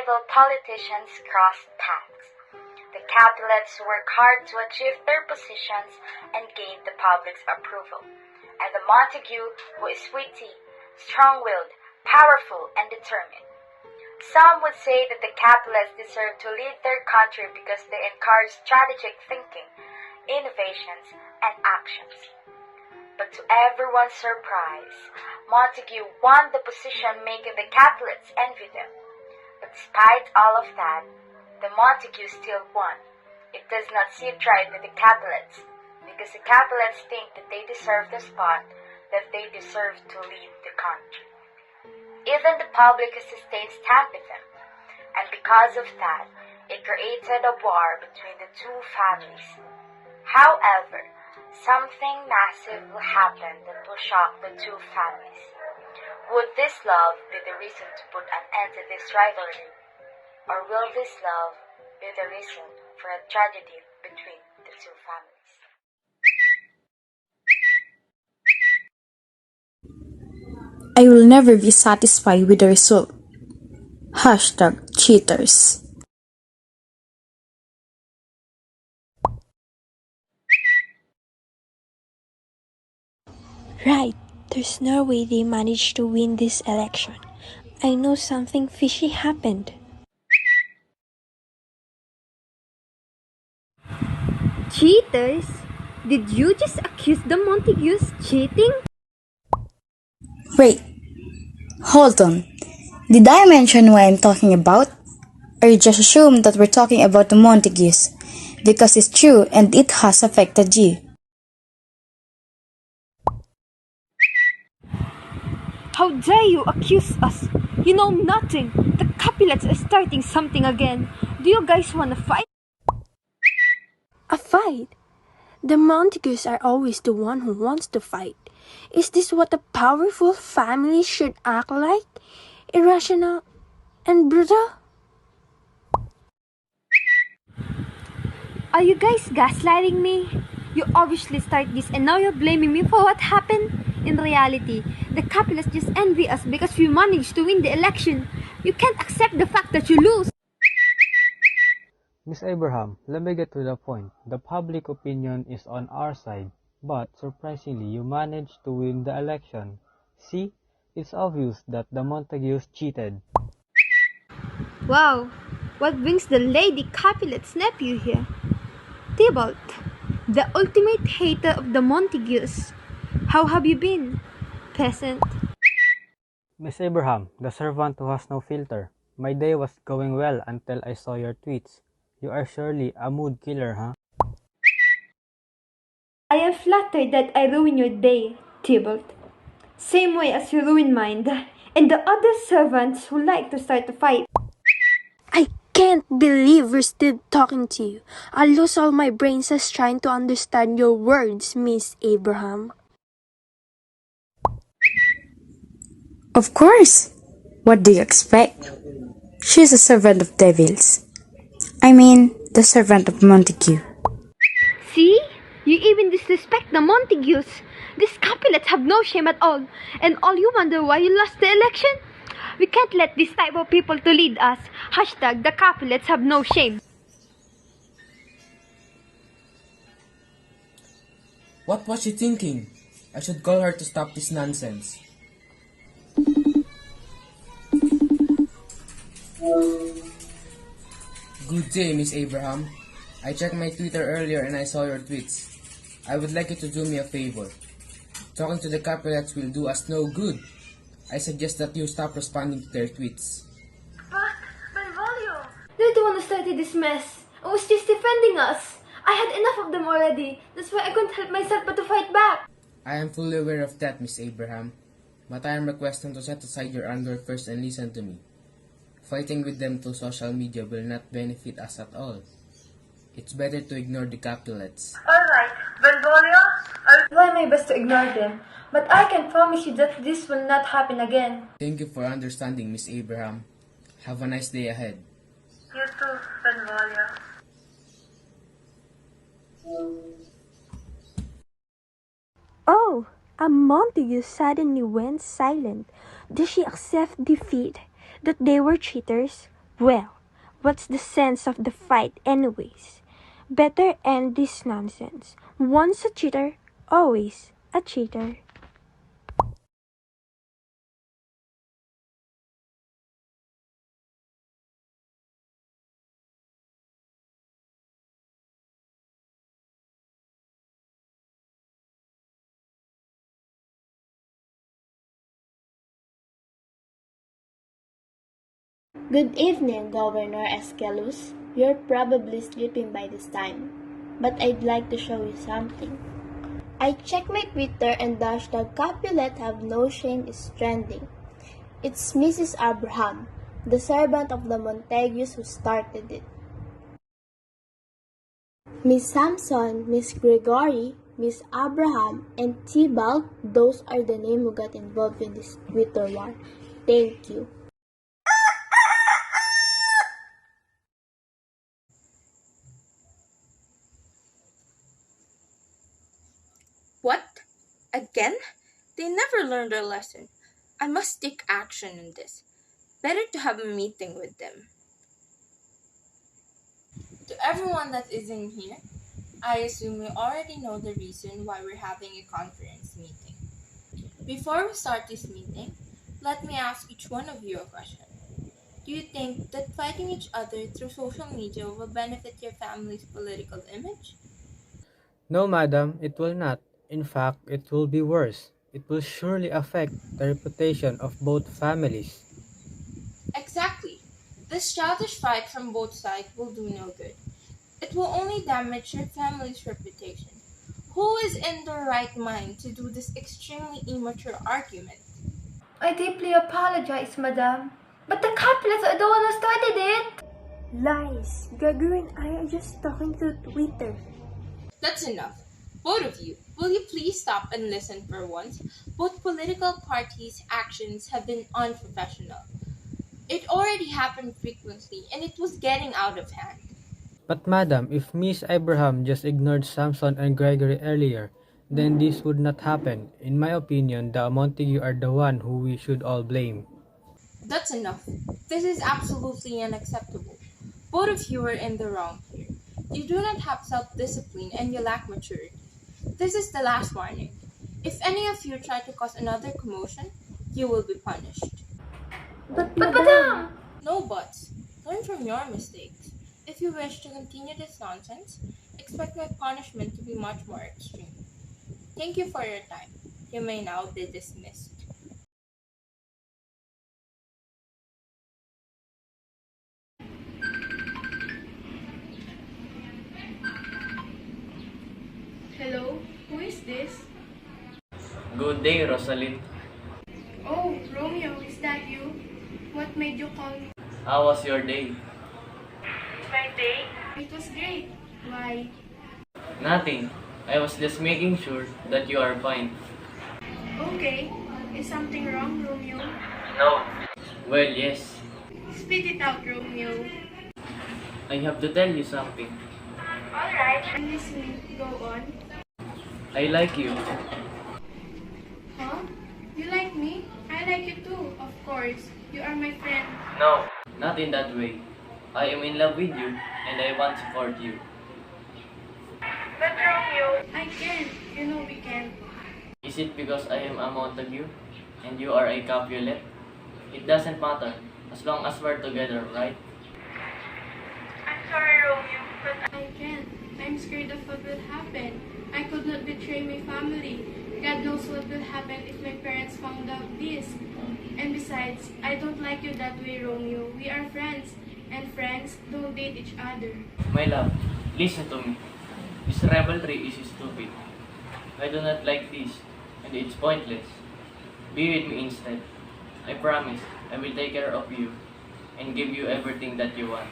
rival politicians crossed paths. The Capulets worked hard to achieve their positions and gain the public's approval. And the Montague, who is witty, strong-willed, powerful, and determined. Some would say that the Capulets deserve to lead their country because they encourage strategic thinking, innovations, and actions. But to everyone's surprise, Montague won the position, making the Capulets envy them. But despite all of that, the Montagues still won. It does not sit right with the Capulets, because the Capulets think that they deserve the spot, that they deserve to lead the country. Even the public has sustained stand with them, and because of that, it created a war between the two families. However, something massive will happen that will shock the two families. Would this love be the reason to put an end to this rivalry? Or will this love be the reason for a tragedy between the two families? I will never be satisfied with the result. #cheaters. Right, there's no way they managed to win this election. I know something fishy happened. Cheaters? Did you just accuse the Montagues cheating? Wait, hold on. Did I mention who I'm talking about? Or you just assume that we're talking about the Montagues? Because it's true and it has affected you. How dare you accuse us? You know nothing. The Capulets are starting something again. Do you guys want to fight? A fight? The Montagues are always the one who wants to fight. Is this what a powerful family should act like? Irrational and brutal? Are you guys gaslighting me? You obviously started this and now you're blaming me for what happened? In reality, the Capulets just envy us because we managed to win the election. You can't accept the fact that you lose. Miss Abraham, let me get to the point. The public opinion is on our side, but surprisingly, you managed to win the election. See, it's obvious that the Montagues cheated. Wow, what brings the Lady Capulet's nephew here? Tybalt, the ultimate hater of the Montagues. How have you been, peasant? Miss Abraham, the servant who has no filter. My day was going well until I saw your tweets. You are surely a mood killer, huh? I am flattered that I ruined your day, Tybalt. Same way as you ruined mine, and the other servants who like to start a fight. I can't believe we're still talking to you. I lose all my brain cells trying to understand your words, Miss Abraham. Of course! What do you expect? She's a servant of devils. I mean, the servant of Montague. See? You even disrespect the Montagues. These Capulets have no shame at all. And all you wonder why you lost the election? We can't let this type of people to lead us. #the Capulets have no shame. What was she thinking? I should call her to stop this nonsense. Good day, Miss Abraham. I checked my Twitter earlier and I saw your tweets. I would like you to do me a favor. Talking to the Capulets will do us no good. I suggest that you stop responding to their tweets. But, Benvolio! They're the one who started this mess. I was just defending us. I had enough of them already. That's why I couldn't help myself but to fight back. I am fully aware of that, Miss Abraham. But I am requesting to set aside your anger first and listen to me. Fighting with them through social media will not benefit us at all. It's better to ignore the Capulets. Alright, Benvolio, I'll try my best to ignore them. But I can promise you that this will not happen again. Thank you for understanding, Miss Abraham. Have a nice day ahead. You too, Benvolio. Oh, a Montague suddenly went silent. Did she accept defeat? That they were cheaters? Well, what's the sense of the fight, anyways? Better end this nonsense. Once a cheater, always a cheater. Good evening, Governor Escalus. You're probably sleeping by this time, but I'd like to show you something. I checked my Twitter and the hashtag Capulet have no shame is trending. It's Mrs. Abraham, the servant of the Montagues who started it. Miss Sampson, Miss Gregory, Miss Abraham, and Tybalt, those are the names who got involved in this Twitter war. Thank you. What? Again? They never learned their lesson. I must take action on this. Better to have a meeting with them. To everyone that is in here, I assume you already know the reason why we're having a conference meeting. Before we start this meeting, let me ask each one of you a question. Do you think that fighting each other through social media will benefit your family's political image? No, madam, it will not. In fact, it will be worse. It will surely affect the reputation of both families. Exactly. This childish fight from both sides will do no good. It will only damage your family's reputation. Who is in their right mind to do this extremely immature argument? I deeply apologize, madam. But the Capulets are the one who started it! Lies! Gregory and I are just talking to Twitter. That's enough. Both of you, will you please stop and listen for once? Both political parties' actions have been unprofessional. It already happened frequently and it was getting out of hand. But madam, if Miss Abraham just ignored Samson and Gregory earlier, then this would not happen. In my opinion, the Montague are the one who we should all blame. That's enough. This is absolutely unacceptable. Both of you are in the wrong here. You do not have self-discipline and you lack maturity. This is the last warning. If any of you try to cause another commotion, you will be punished. But Madam! No buts. Learn from your mistakes. If you wish to continue this nonsense, expect my punishment to be much more extreme. Thank you for your time. You may now be dismissed. Hello, who is this? Good day, Rosalind. Oh, Romeo, is that you? What made you call me? How was your day? My day? It was great. Why? Nothing. I was just making sure that you are fine. Okay. Is something wrong, Romeo? No. Well, yes. Spit it out, Romeo. I have to tell you something. Alright, I'm listening. Go on. I like you. Huh? You like me? I like you too, of course. You are my friend. No. Not in that way. I am in love with you and I want to support you. But Romeo, I can't. You know we can't. Is it because I am a Montague and you are a Capulet? It doesn't matter as long as we're together, right? I'm sorry, Romeo, but I can't. I'm scared of what will happen. I could not betray my family. God knows what will happen if my parents found out this. And besides, I don't like you that way, Romeo. We are friends, and friends don't date each other. My love, listen to me. This rivalry is stupid. I do not like this, and it's pointless. Be with me instead. I promise I will take care of you and give you everything that you want.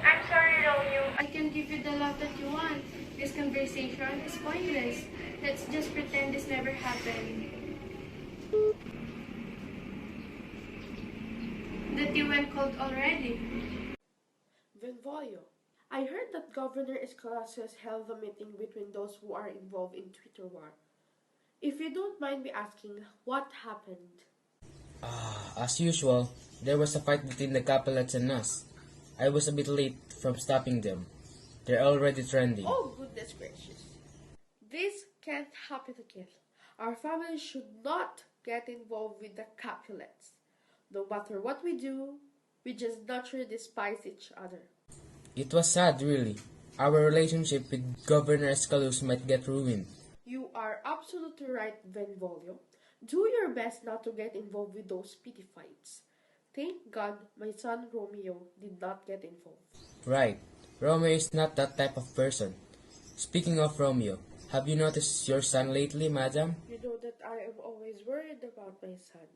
I'm sorry, Romeo. I can give you the love that you want. This conversation is pointless. Let's just pretend this never happened. That you went cold already. Benvolio, I heard that Governor Escalus held a meeting between those who are involved in Twitter war. If you don't mind me asking, what happened? As usual, there was a fight between the Capulets and us. I was a bit late from stopping them. They're already trending. Oh, goodness gracious. This can't happen again. Our family should not get involved with the Capulets. No matter what we do, we just naturally despise each other. It was sad, really. Our relationship with Governor Escalus might get ruined. You are absolutely right, Benvolio. Do your best not to get involved with those petty fights. Thank God my son Romeo did not get involved. Right. Romeo is not that type of person. Speaking of Romeo, have you noticed your son lately, madam? You know that I am always worried about my son.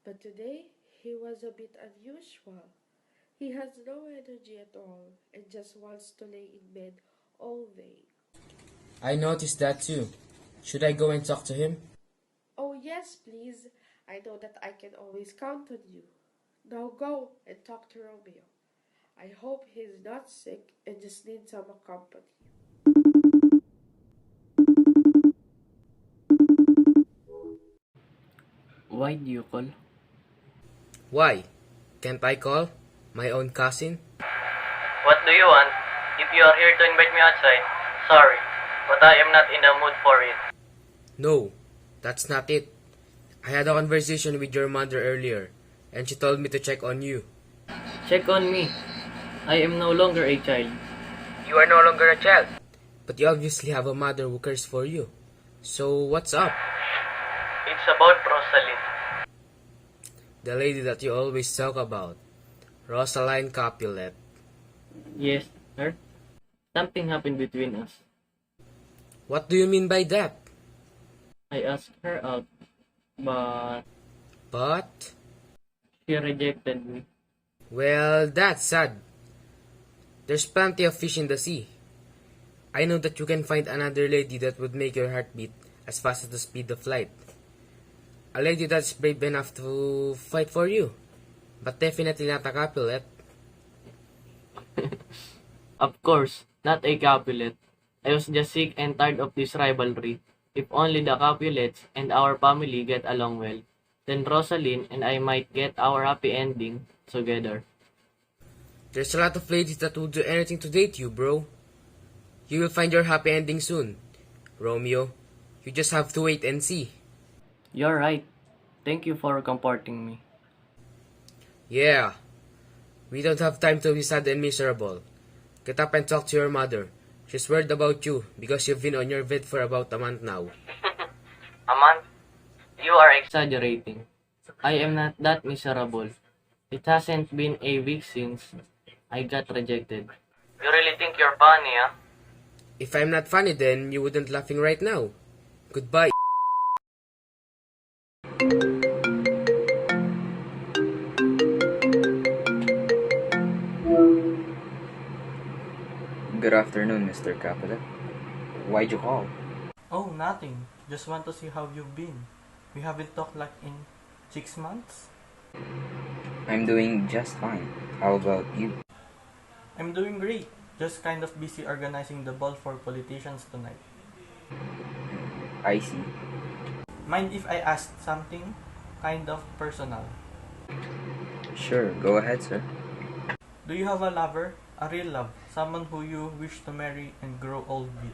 But today, he was a bit unusual. He has no energy at all and just wants to lay in bed all day. I noticed that too. Should I go and talk to him? Oh yes, please. I know that I can always count on you. Now go and talk to Romeo. I hope he's not sick and just needs some company. Why do you call? Why? Can't I call? My own cousin? What do you want? If you are here to invite me outside, sorry, but I am not in the mood for it. No, that's not it. I had a conversation with your mother earlier, and she told me to check on you. Check on me. I am no longer a child. You are no longer a child. But you obviously have a mother who cares for you. So what's up? It's about Rosalind. The lady that you always talk about. Rosaline Capulet. Yes, her. Something happened between us. What do you mean by that? I asked her out, but But? she rejected me. Well, that's sad. There's plenty of fish in the sea. I know that you can find another lady that would make your heart beat as fast as the speed of light. A lady that's brave enough to fight for you. But definitely not a Capulet. Of course, not a Capulet. I was just sick and tired of this rivalry. If only the Capulets and our family get along well, then Rosalind and I might get our happy ending together. There's a lot of ladies that will do anything to date you, bro. You will find your happy ending soon. Romeo, you just have to wait and see. You're right. Thank you for comforting me. Yeah. We don't have time to be sad and miserable. Get up and talk to your mother. She's worried about you because you've been on your bed for about a month now. A month? You are exaggerating. I am not that miserable. It hasn't been a week since I got rejected. You really think you're funny, huh? If I'm not funny, then you wouldn't laughing right now. Goodbye. Good afternoon, Mr. Capulet. Why'd you call? Oh, nothing. Just want to see how you've been. We haven't talked like in 6 months. I'm doing just fine. How about you? I'm doing great. Just kind of busy organizing the ball for politicians tonight. I see. Mind if I ask something kind of personal? Sure, go ahead, sir. Do you have a lover? A real love? Someone who you wish to marry and grow old with?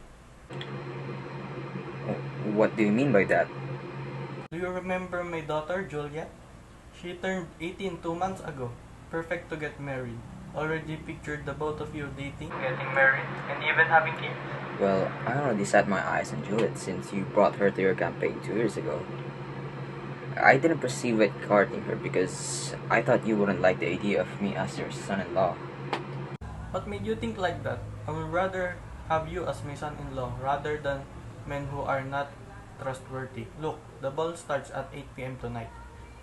What do you mean by that? Do you remember my daughter, Juliet? She turned 18 2 months ago. Perfect to get married. Already pictured the both of you dating, getting married, and even having kids? Well, I already set my eyes on Juliet since you brought her to your campaign 2 years ago. I didn't proceed with courting her because I thought you wouldn't like the idea of me as your son-in-law. What made you think like that? I would rather have you as my son-in-law rather than men who are not trustworthy. Look, the ball starts at 8 p.m. tonight.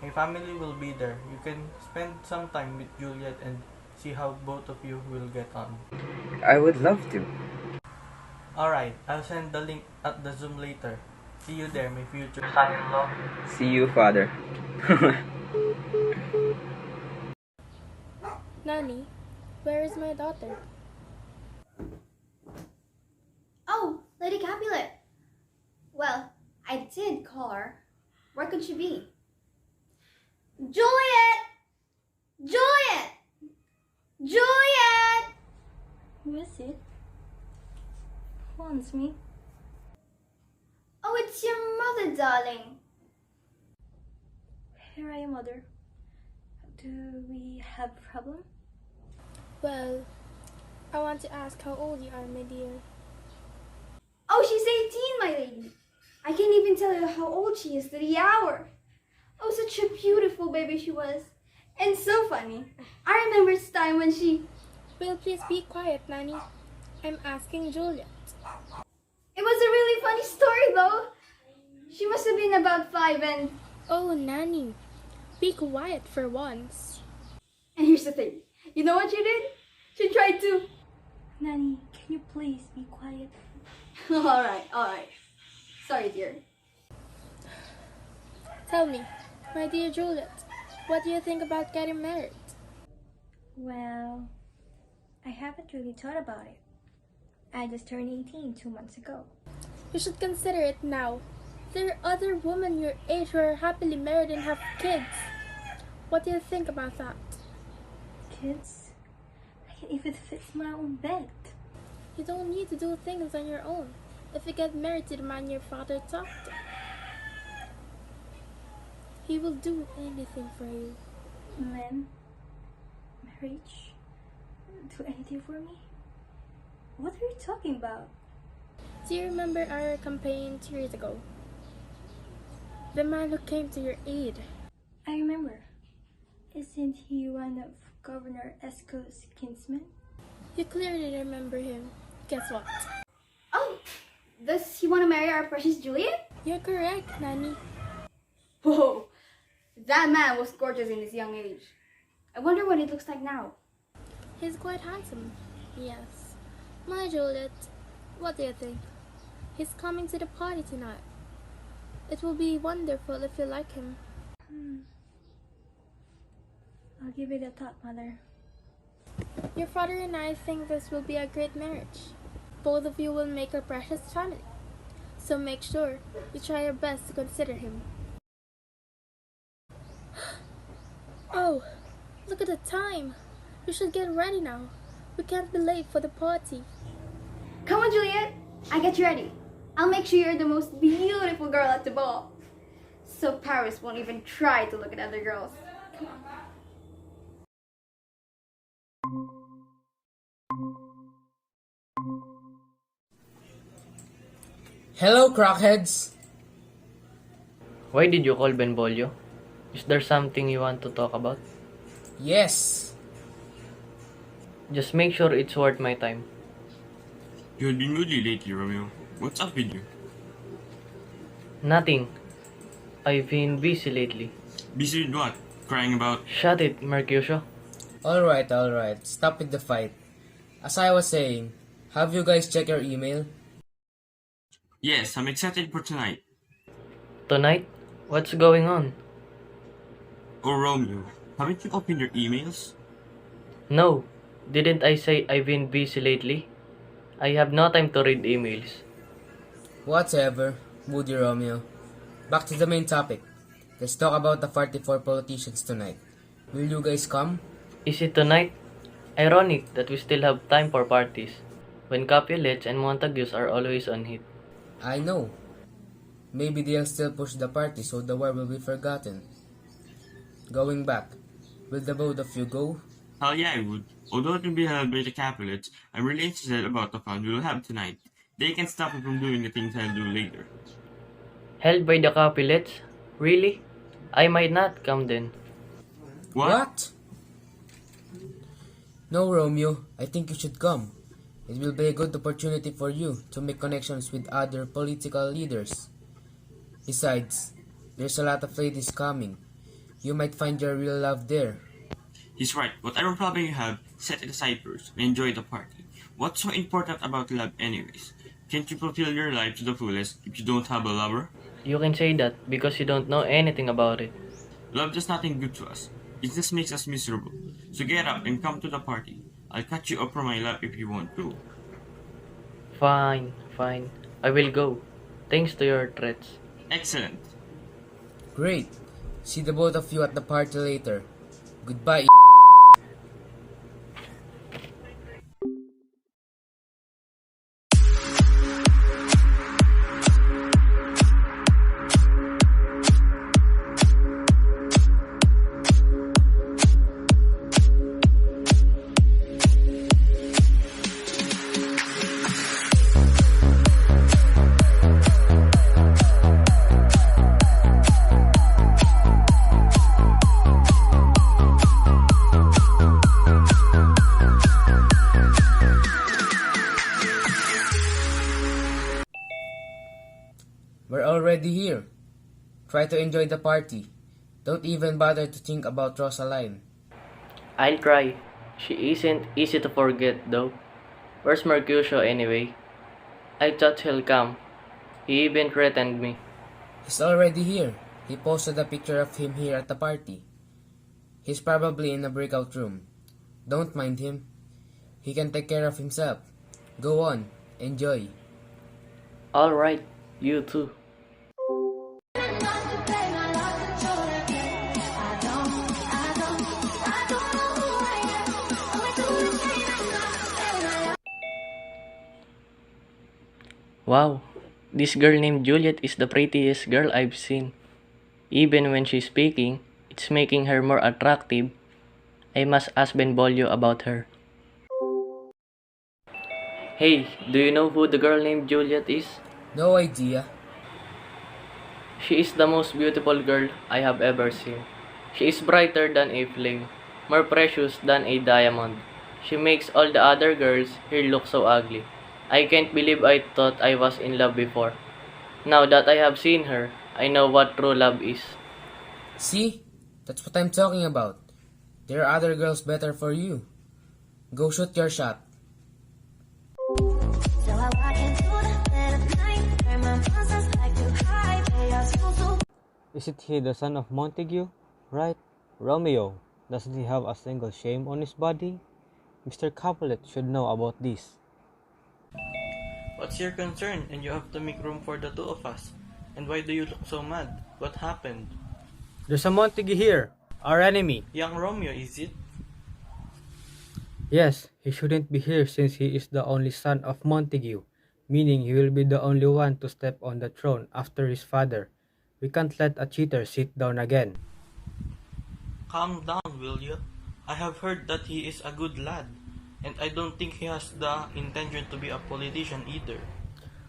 My family will be there. You can spend some time with Juliet and see how both of you will get on. I would love to. Alright, I'll send the link at the Zoom later. See you there, my future son-in-law. See you, father. Nani, where is my daughter? Oh, Lady Capulet. Well, I did call her. Where could she be? wants me. Oh, it's your mother, darling. Here I am, Mother. Do we have a problem? Well, I want to ask how old you are, my dear. Oh, she's 18, my lady. I can't even tell you how old she is to the hour. Oh, such a beautiful baby she was. And so funny. I remember this time when she... Will please be quiet, Nanny. I'm asking Juliet. It was a really funny story, though. She must have been about 5 and... Oh, Nanny. Be quiet for once. And here's the thing. You know what she did? She tried to... Nanny, can you please be quiet? Alright. Sorry, dear. Tell me, my dear Juliet, what do you think about getting married? Well, I haven't really thought about it. I just turned 18 2 months ago. You should consider it now. There are other women your age who are happily married and have kids. What do you think about that? Kids? I can even fit my own bed. You don't need to do things on your own if you get married to the man your father talked to. He will do anything for you. Men? Marriage? Do anything for me? What are you talking about? Do you remember our campaign 2 years ago? The man who came to your aid. I remember. Isn't he one of Governor Esco's kinsmen? You clearly remember him. Guess what? Oh, does he want to marry our precious Juliet? You're correct, Nanny. Whoa, that man was gorgeous in his young age. I wonder what he looks like now. He's quite handsome. Yes. My Juliet, what do you think? He's coming to the party tonight. It will be wonderful if you like him. I'll give it a thought, Mother. Your father and I think this will be a great marriage. Both of you will make a precious family. So make sure you try your best to consider him. Oh, look at the time. You should get ready now. We can't be late for the party. Come on, Juliet. I get you ready. I'll make sure you're the most beautiful girl at the ball. So Paris won't even try to look at other girls. Come on. Hello, crackheads! Why did you call Benvolio? Is there something you want to talk about? Yes! Just make sure it's worth my time. You've been really lately, Romeo. What's up with you? Nothing. I've been busy lately. Busy with what? Crying about... Shut it, Mercutio. Alright. Stop with the fight. As I was saying, have you guys checked your email? Yes, I'm excited for tonight. Tonight? What's going on? Oh, Romeo, haven't you opened your emails? No. Didn't I say I've been busy lately? I have no time to read emails. Whatever, Moody Romeo. Back to the main topic. Let's talk about the 44 politicians tonight. Will you guys come? Is it tonight? Ironic that we still have time for parties, when Capulets and Montagues are always on hit. I know. Maybe they'll still push the party so the war will be forgotten. Going back, will the both of you go? Hell yeah, I would. Although it will be held by the Capulets, I'm really interested about the fun we'll have tonight. They can stop me from doing the things I'll do later. Held by the Capulets? Really? I might not come then. What? No, Romeo. I think you should come. It will be a good opportunity for you to make connections with other political leaders. Besides, there's a lot of ladies coming. You might find your real love there. He's right. Whatever problem you have, set it aside first and enjoy the party. What's so important about love anyways? Can't you fulfill your life to the fullest if you don't have a lover? You can say that because you don't know anything about it. Love does nothing good to us. It just makes us miserable. So get up and come to the party. I'll cut you up from my lap if you want to. Fine. I will go. Thanks to your threats. Excellent. Great. See the both of you at the party later. Goodbye. We're already here. Try to enjoy the party. Don't even bother to think about Rosaline. I'll try. She isn't easy to forget though. Where's Mercutio anyway? I thought he'll come. He even threatened me. He's already here. He posted a picture of him here at the party. He's probably in a breakout room. Don't mind him. He can take care of himself. Go on. Enjoy. Alright, you too. Wow, this girl named Juliet is the prettiest girl I've seen. Even when she's speaking, it's making her more attractive. I must ask Benvolio about her. Hey, do you know who the girl named Juliet is? No idea. She is the most beautiful girl I have ever seen. She is brighter than a flame, more precious than a diamond. She makes all the other girls here look so ugly. I can't believe I thought I was in love before. Now that I have seen her, I know what true love is. See? That's what I'm talking about. There are other girls better for you. Go shoot your shot. Isn't he the son of Montague? Right? Romeo. Doesn't he have a single shame on his body? Mr. Capulet should know about this. What's your concern? And you have to make room for the two of us. And why do you look so mad? What happened? There's a Montague here. Our enemy. Young Romeo, is it? Yes, he shouldn't be here since he is the only son of Montague, meaning he will be the only one to step on the throne after his father. We can't let a cheater sit down again. Calm down, will you? I have heard that he is a good lad, and I don't think he has the intention to be a politician either.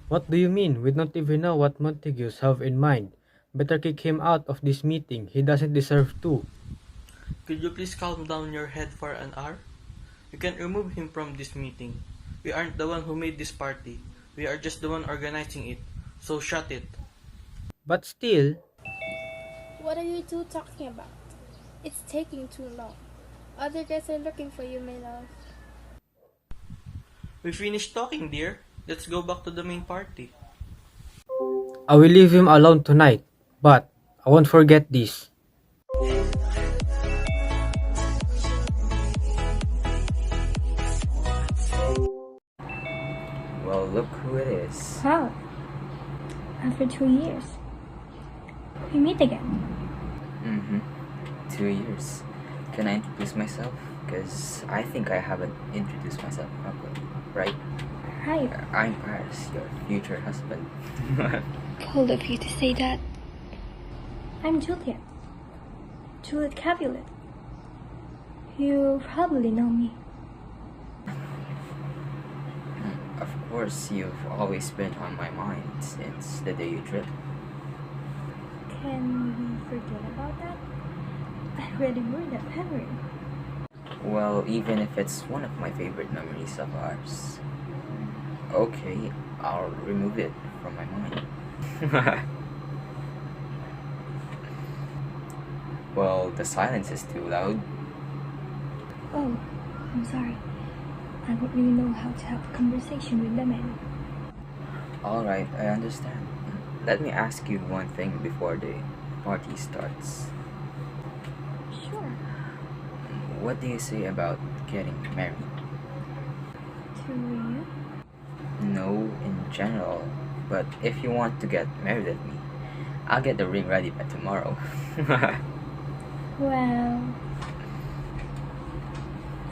What do you mean? We don't even know what Montagues have in mind. Better kick him out of this meeting. He doesn't deserve to. Could you please calm down your head for an hour? You can remove him from this meeting. We aren't the one who made this party. We are just the one organizing it. So shut it. But still... What are you two talking about? It's taking too long. Other guys are looking for you, my love. We finished talking, dear. Let's go back to the main party. I will leave him alone tonight, but I won't forget this. Well, look who it is. How? After 2 years, we meet again. 2 years. Can I introduce myself? Because I think I haven't introduced myself properly, right? Right. I'm Paris, your future husband. Cold of you to say that. I'm Juliet. Juliet Capulet. You probably know me. Of course, you've always been on my mind since the day you tripped. Can we forget about that? I already ruined that memory. Well, even if it's one of my favorite memories of ours. Okay, I'll remove it from my mind. Well, the silence is too loud. Oh, I'm sorry. I don't really know how to have a conversation with the men. Alright, I understand. Let me ask you one thing before the party starts. Sure. What do you say about getting married? To you? No, in general. But if you want to get married with me, I'll get the ring ready by tomorrow. Well,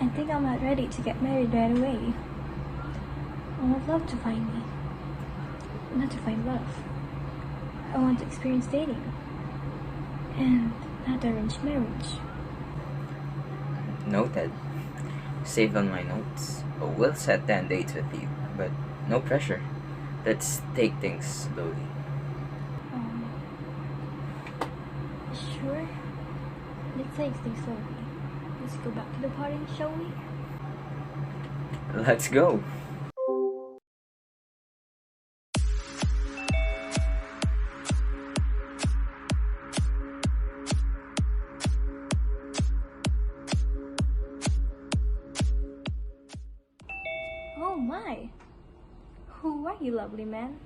I think I'm not ready to get married right away. I would love to find me. Not to find love. I want to experience dating. And not arranged marriage. Noted. Saved on my notes. We'll set 10 dates with you, but no pressure. Let's take things slowly. Sure. Let's take things slowly. Let's go back to the party, shall we? Let's go. are you, lovely man?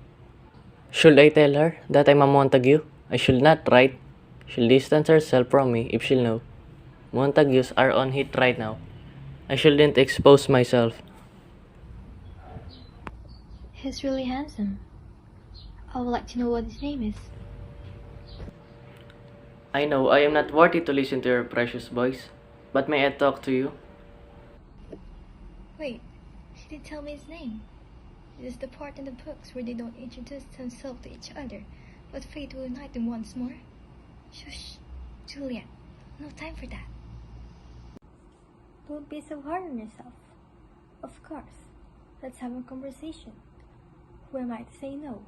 Should I tell her that I'm a Montague? I should not, right? She'll distance herself from me if she'll know. Montagues are on hit right now. I shouldn't expose myself. He's really handsome. I would like to know what his name is. I know I am not worthy to listen to your precious voice, but may I talk to you? Wait, he didn't tell me his name. It is the part in the books where they don't introduce themselves to each other, but fate will unite them once more. Shush, Juliet, no time for that. Don't be so hard on yourself. Of course, let's have a conversation. Who am I to say no?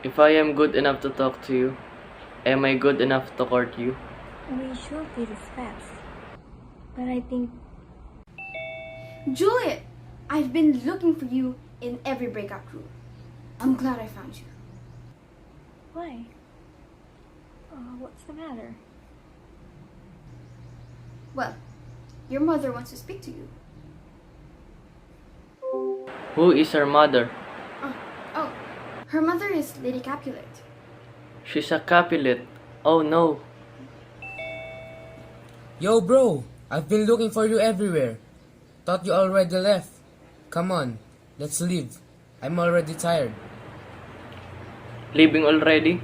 If I am good enough to talk to you, am I good enough to court you? We should be this fast. But I think... Juliet! I've been looking for you in every breakout room. I'm glad I found you. Why? What's the matter? Well, your mother wants to speak to you. Who is her mother? Oh, her mother is Lady Capulet. She's a Capulet. Oh no. Yo, bro! I've been looking for you everywhere. Thought you already left. Come on, let's leave. I'm already tired. Leaving already?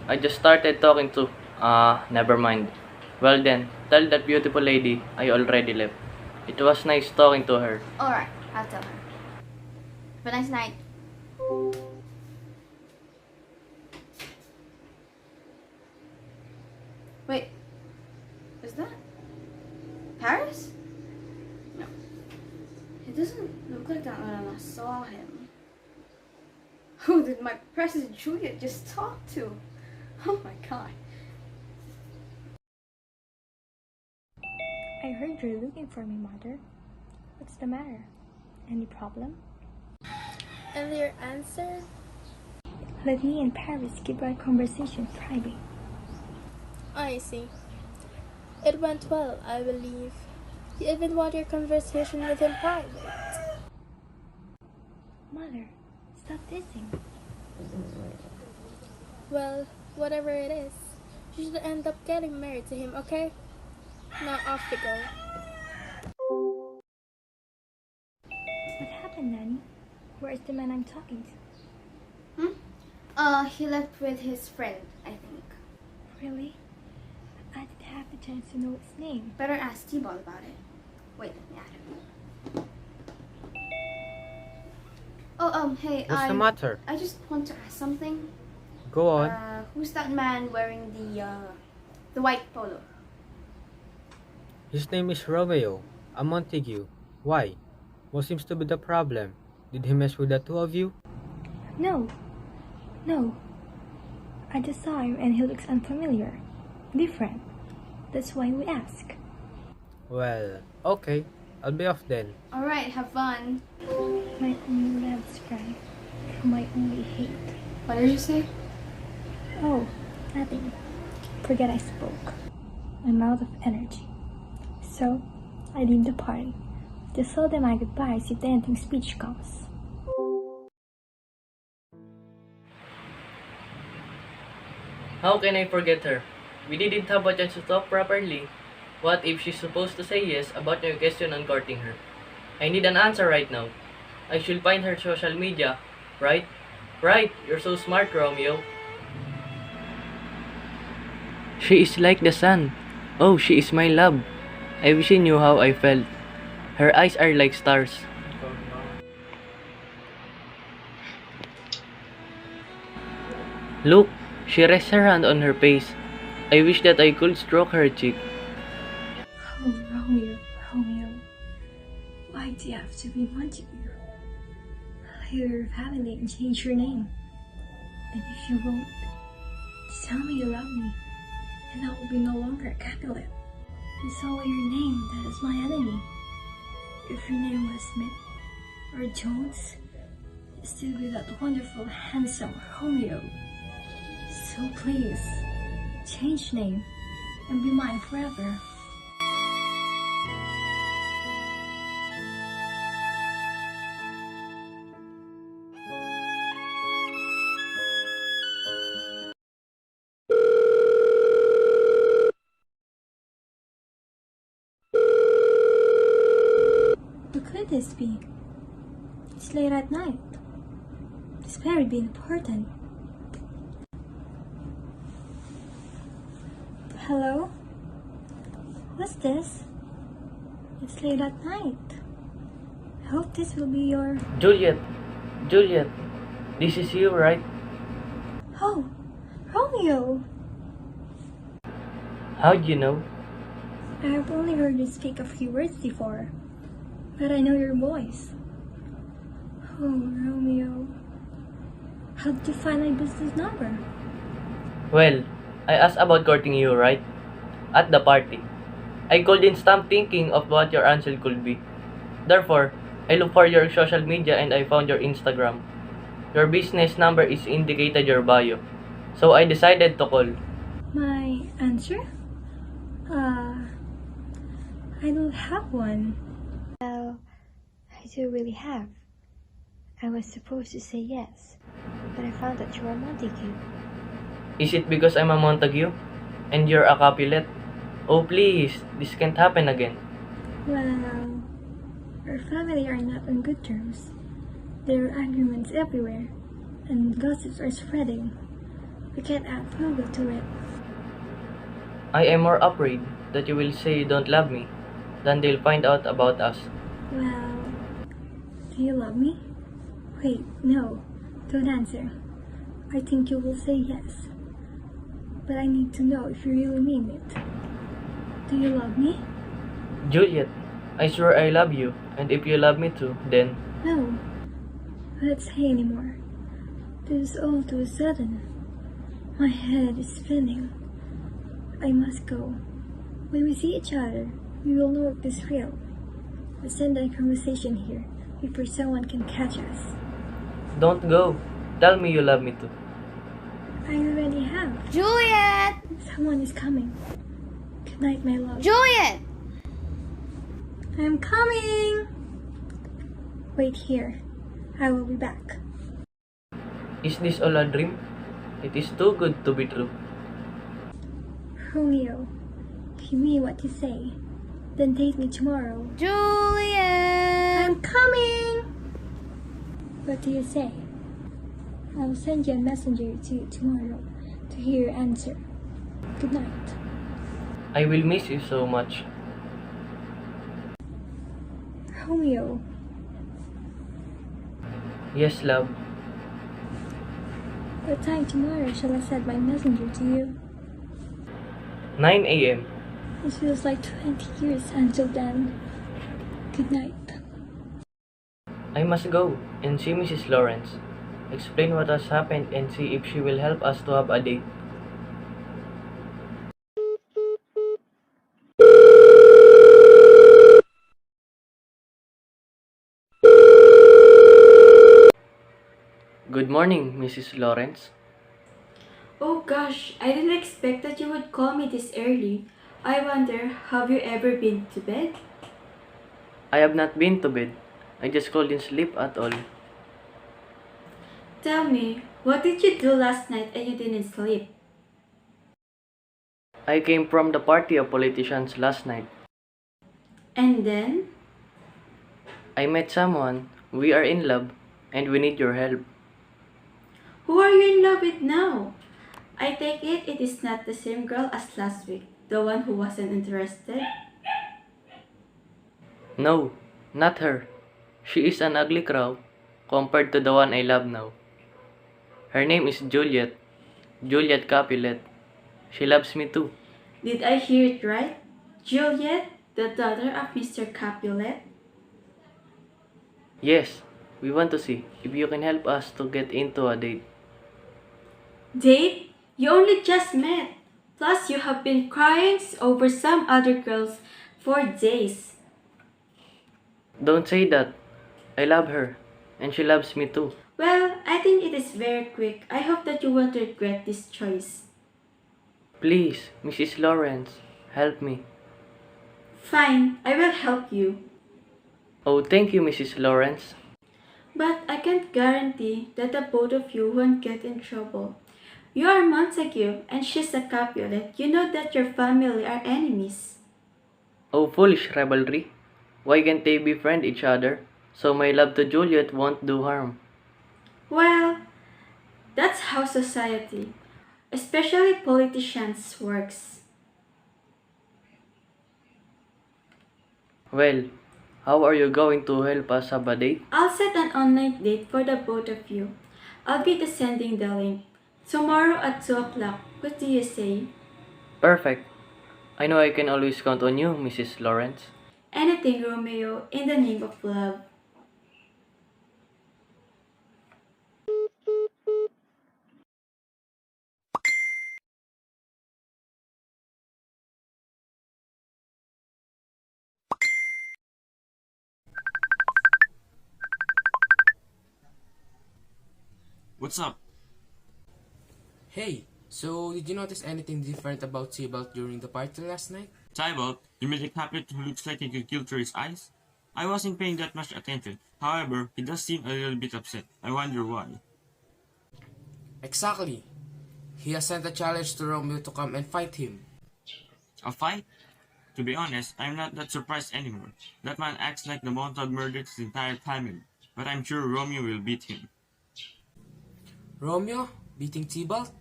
I just started talking to... never mind. Well then, tell that beautiful lady I already left. It was nice talking to her. Alright, I'll tell her. Have a nice night. Wait, is that Paris? No, it doesn't look like that when I last saw him. Who did my precious Juliet just talk to? Oh my god. I heard you're looking for me, mother. What's the matter? Any problem? And your answer? Let me and Paris keep our conversation private. I see. It went well, I believe. You even want your conversation with him private. Mother, stop dissing. Well, whatever it is, you should end up getting married to him, okay? Now off you go. What happened, Nanny? Where is the man I'm talking to? He left with his friend, I think. Really? I didn't have the chance to know his name. Better ask T-Ball about it. Wait, let me add him. Oh, hey, What's the matter? I just want to ask something. Go on. Who's that man wearing the white polo? His name is Romeo, a Montague. Why? What seems to be the problem? Did he mess with the two of you? No. I just saw him and he looks unfamiliar. Different. That's why we ask. Well, okay. I'll be off then. Alright, have fun. My only love strike. My only hate. What did you say? Oh, nothing. Forget I spoke. I'm out of energy. So, I leave the party. Just tell them my goodbyes if the ending speech comes. How can I forget her? We didn't have a chance to talk properly. What if she's supposed to say yes about your question on courting her? I need an answer right now. I should find her social media, right? Right, you're so smart, Romeo. She is like the sun. Oh, she is my love. I wish you knew how I felt. Her eyes are like stars. Look, she rests her hand on her face. I wish that I could stroke her cheek. Oh, Romeo. Why do you have to be Montague? Leave your family and change your name. And if you won't, tell me you love me, and I will be no longer a Capulet. And so will your name, that is my enemy. If your name was Smith or Jones, you'd still be that wonderful, handsome Romeo. So please, change name and be mine forever. this be? It's late at night. This better be important. Hello? What's this? It's late at night. I hope this will be your... Juliet! Juliet! This is you, right? Oh, Romeo! How'd you know? I have only heard you speak a few words before, but I know your voice. Oh, Romeo. How did you find my business number? Well, I asked about courting you, right? At the party. I couldn't stop thinking of what your answer could be. Therefore, I looked for your social media and I found your Instagram. Your business number is indicated your bio. So I decided to call. My answer? I don't have one. Well, I do really have. I was supposed to say yes, but I found that you were Montague. Is it because I'm a Montague? And you're a Capulet? Oh please, this can't happen again. Well, our family are not on good terms. There are arguments everywhere, and gossips are spreading. We can't add fuel to it. I am more afraid that you will say you don't love me than they'll find out about us. Well, do you love me? Wait, no, don't answer. I think you will say yes. But I need to know if you really mean it. Do you love me? Juliet, I swear I love you, and if you love me too, then... No. Let's say anymore. This is all too sudden. My head is spinning. I must go. When we see each other, we will know if this is real. Let's end the conversation here before someone can catch us. Don't go. Tell me you love me too. I already have. Juliet! Someone is coming. Good night, my love. Juliet! I'm coming! Wait here. I will be back. Is this all a dream? It is too good to be true. Romeo, if you mean what you say, then date me tomorrow. Juliet! I'm coming! What do you say? I'll send you a messenger to you tomorrow to hear your answer. Good night. I will miss you so much. Romeo. Yes, love. What time tomorrow shall I send my messenger to you? 9 a.m. It feels like 20 years until then. Good night. I must go and see Mrs. Lawrence. Explain what has happened and see if she will help us to have a date. Good morning, Mrs. Lawrence. Oh gosh, I didn't expect that you would call me this early. I wonder, have you ever been to bed? I have not been to bed. I just couldn't sleep at all. Tell me, what did you do last night and you didn't sleep? I came from the party of politicians last night. And then? I met someone. We are in love and we need your help. Who are you in love with now? I take it is not the same girl as last week, the one who wasn't interested? No, not her. She is an ugly crow compared to the one I love now. Her name is Juliet. Juliet Capulet. She loves me too. Did I hear it right? Juliet, the daughter of Mr. Capulet? Yes, we want to see if you can help us to get into a date. Date? You only just met. Plus, you have been crying over some other girls for days. Don't say that. I love her, and she loves me too. Well, I think it is very quick. I hope that you won't regret this choice. Please, Mrs. Lawrence, help me. Fine, I will help you. Oh, thank you, Mrs. Lawrence. But I can't guarantee that the both of you won't get in trouble. You are Montague, and she's a Capulet. You know that your family are enemies. Oh, foolish rivalry. Why can't they befriend each other? So my love to Juliet won't do harm. Well, that's how society, especially politicians, works. Well, how are you going to help us have a date? I'll set an online date for the both of you. I'll be sending the link. Tomorrow at 2 o'clock. What do you say? Perfect. I know I can always count on you, Mrs. Lawrence. Anything, Romeo, in the name of love. What's up? Hey, so did you notice anything different about Tybalt during the party last night? Tybalt, you mean the captain who looks like he could kill through his eyes? I wasn't paying that much attention. However, he does seem a little bit upset. I wonder why. Exactly. He has sent a challenge to Romeo to come and fight him. A fight? To be honest, I'm not that surprised anymore. That man acts like the Montague murdered his entire family. But I'm sure Romeo will beat him. Romeo? Beating Tybalt?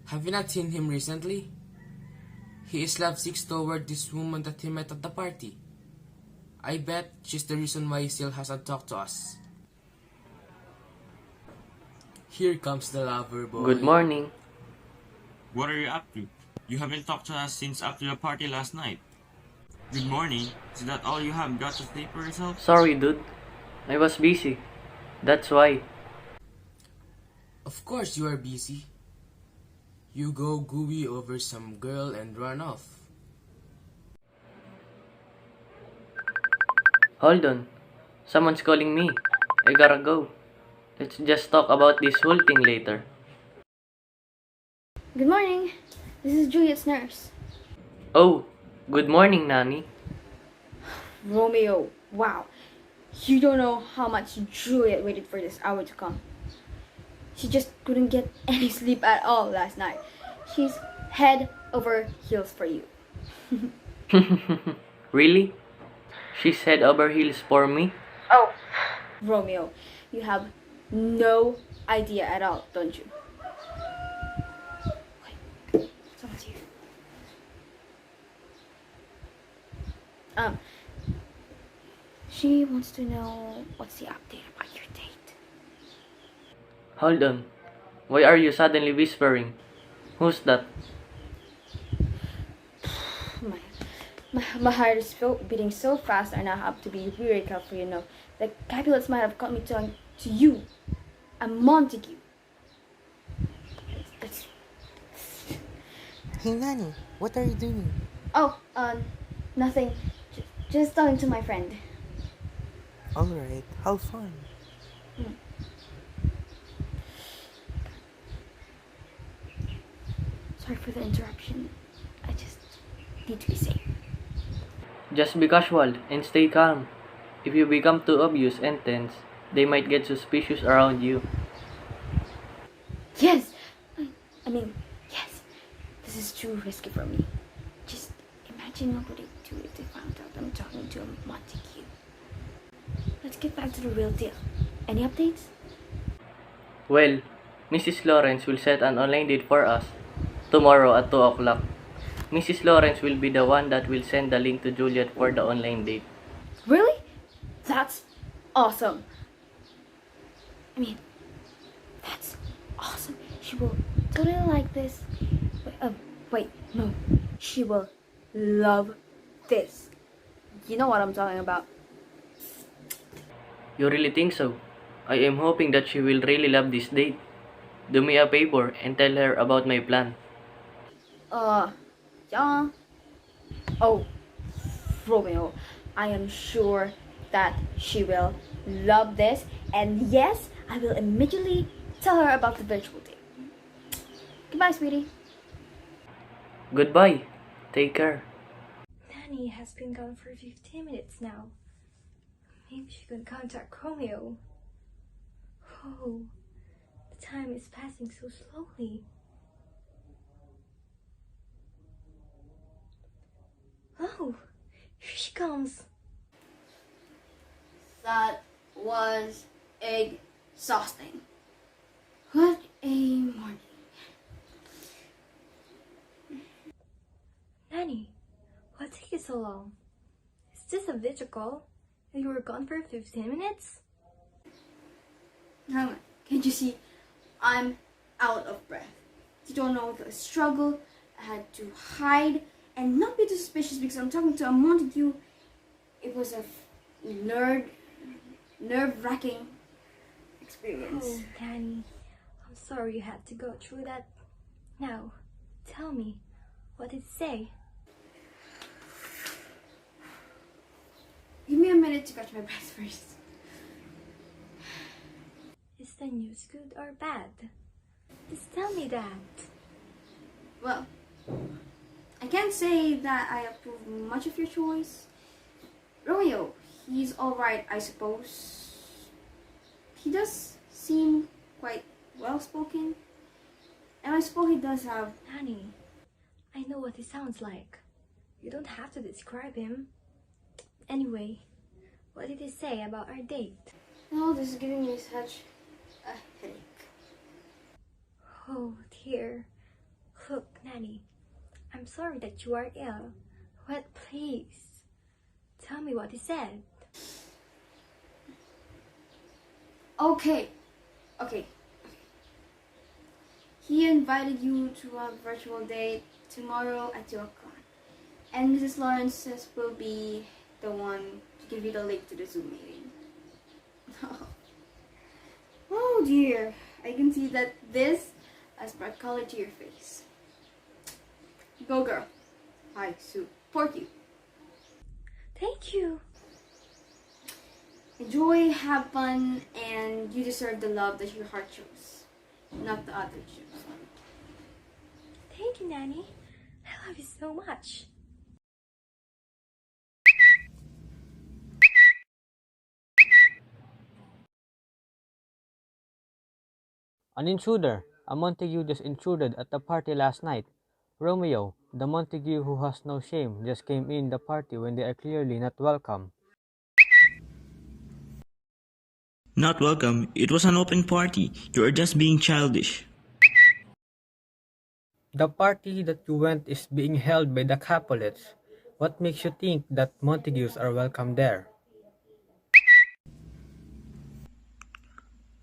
Have you not seen him recently? He is lovesick toward this woman that he met at the party. I bet she's the reason why he still hasn't talked to us. Here comes the lover boy. Good morning. What are you up to? You haven't talked to us since after the party last night. Good morning. Is that all you have got to say for yourself? Sorry, dude. I was busy. That's why. Of course you are busy. You go gooey over some girl and run off. Hold on. Someone's calling me. I gotta go. Let's just talk about this whole thing later. Good morning. This is Juliet's nurse. Oh, good morning, Nani. Romeo, wow. You don't know how much Juliet waited for this hour to come. She just couldn't get any sleep at all last night. She's head over heels for you. Really? She's head over heels for me? Oh, Romeo, you have no idea at all, don't you? Wait, someone's here. She wants to know what's the update about your date. Hold on. Why are you suddenly whispering? Who's that? My heart is beating so fast and I have to be really careful, you know. The Capulets might have caught me talking to you. A Montague. That's... Hey Nani, what are you doing? Oh, nothing. Just talking to my friend. Alright, how fun. Sorry for the interruption. I just need to be safe. Just be casual and stay calm. If you become too obvious and tense, they might get suspicious around you. Yes! I mean, yes. This is too risky for me. Just imagine what would they do if they found out I'm talking to a Montague. Let's get back to the real deal. Any updates? Well, Mrs. Lawrence will set an online date for us tomorrow at 2 o'clock. Mrs. Lawrence will be the one that will send the link to Juliet for the online date. Really? That's awesome. I mean, that's awesome. She will totally like this. Wait, no. She will love this. You know what I'm talking about. You really think so? I am hoping that she will really love this date. Do me a favor and tell her about my plan. Yeah. Oh, Romeo, I am sure that she will love this. And yes, I will immediately tell her about the virtual date. Goodbye, sweetie. Goodbye. Take care. Nani has been gone for 15 minutes now. Maybe she could contact Romeo. Oh, the time is passing so slowly. Oh, here she comes. That was exhausting. What a morning. Nanny, what took you so long? Is this a video call? And you were gone for 15 minutes? Hang on. Can't you see? I'm out of breath. You don't know the struggle I had to hide and not be too suspicious because I'm talking to a Montague. It was a nerve-wracking experience. Oh, Nanny, I'm sorry you had to go through that. Now, tell me, what did it say? Give me a minute to catch my breath first. Is the news good or bad? Just tell me that. Well, I can't say that I approve much of your choice. Romeo, he's alright, I suppose. He does seem quite well-spoken. And I suppose he does have... Nanny, I know what he sounds like. You don't have to describe him. Anyway, what did he say about our date? Oh, this is giving me such a headache. Oh dear. Look, Nanny, I'm sorry that you are ill, but please, tell me what he said. Okay. He invited you to a virtual date tomorrow at 2 o'clock. And Mrs. Lawrence will be the one to give you the link to the Zoom meeting. Oh dear. I can see that this has brought color to your face. Go girl. I support you. Thank you. Enjoy, have fun, and you deserve the love that your heart chose, not the other chose. Thank you, Nanny. I love you so much. An intruder! A Montague just intruded at the party last night. Romeo, the Montague who has no shame, just came in the party when they are clearly not welcome. Not welcome. It was an open party. You are just being childish. The party that you went is being held by the Capulets. What makes you think that Montagues are welcome there?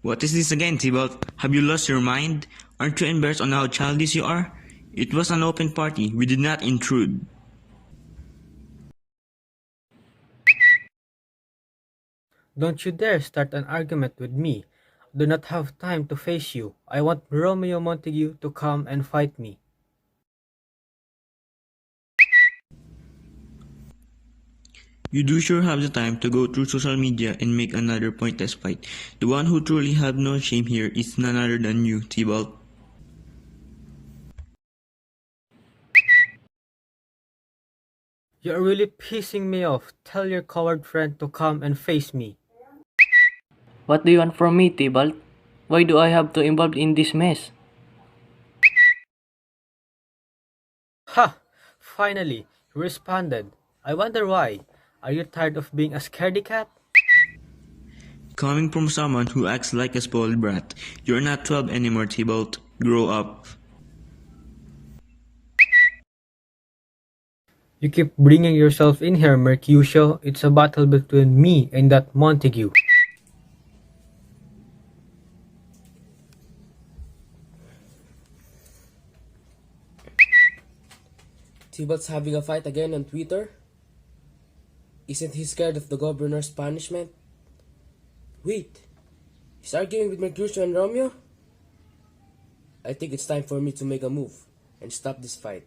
What is this again, Tybalt? Have you lost your mind? Aren't you embarrassed on how childish you are? It was an open party. We did not intrude. Don't you dare start an argument with me. I do not have time to face you. I want Romeo Montague to come and fight me. You do sure have the time to go through social media and make another pointless fight. The one who truly have no shame here is none other than you, Tybalt. You're really pissing me off. Tell your coward friend to come and face me. What do you want from me, Tybalt? Why do I have to involved in this mess? Ha! Finally, you responded. I wonder why. Are you tired of being a scaredy cat? Coming from someone who acts like a spoiled brat, you're not 12 anymore, Tybalt. Grow up. You keep bringing yourself in here, Mercutio. It's a battle between me and that Montague. Tybalt's having a fight again on Twitter? Isn't he scared of the governor's punishment? Wait, he's arguing with Mercutio and Romeo? I think it's time for me to make a move and stop this fight.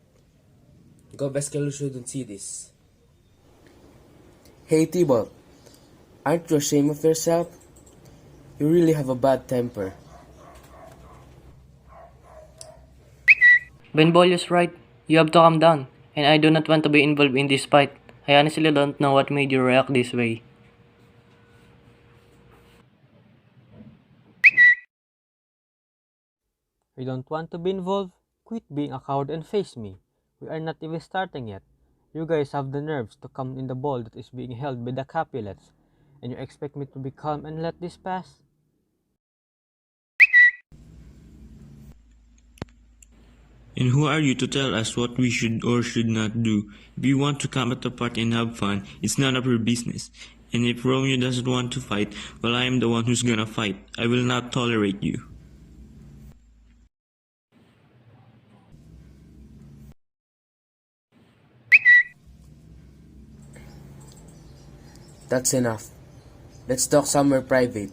Gobescalo shouldn't see this. Hey Tybalt, aren't you ashamed of yourself? You really have a bad temper. Benvolio's right. You have to calm down. And I do not want to be involved in this fight. I honestly don't know what made you react this way. You don't want to be involved? Quit being a coward and face me. We are not even starting yet. You guys have the nerves to come in the ball that is being held by the Capulets. And you expect me to be calm and let this pass? And who are you to tell us what we should or should not do? If you want to come at the party and have fun, it's none of your business. And if Romeo doesn't want to fight, well, I am the one who's gonna fight. I will not tolerate you. That's enough. Let's talk somewhere private.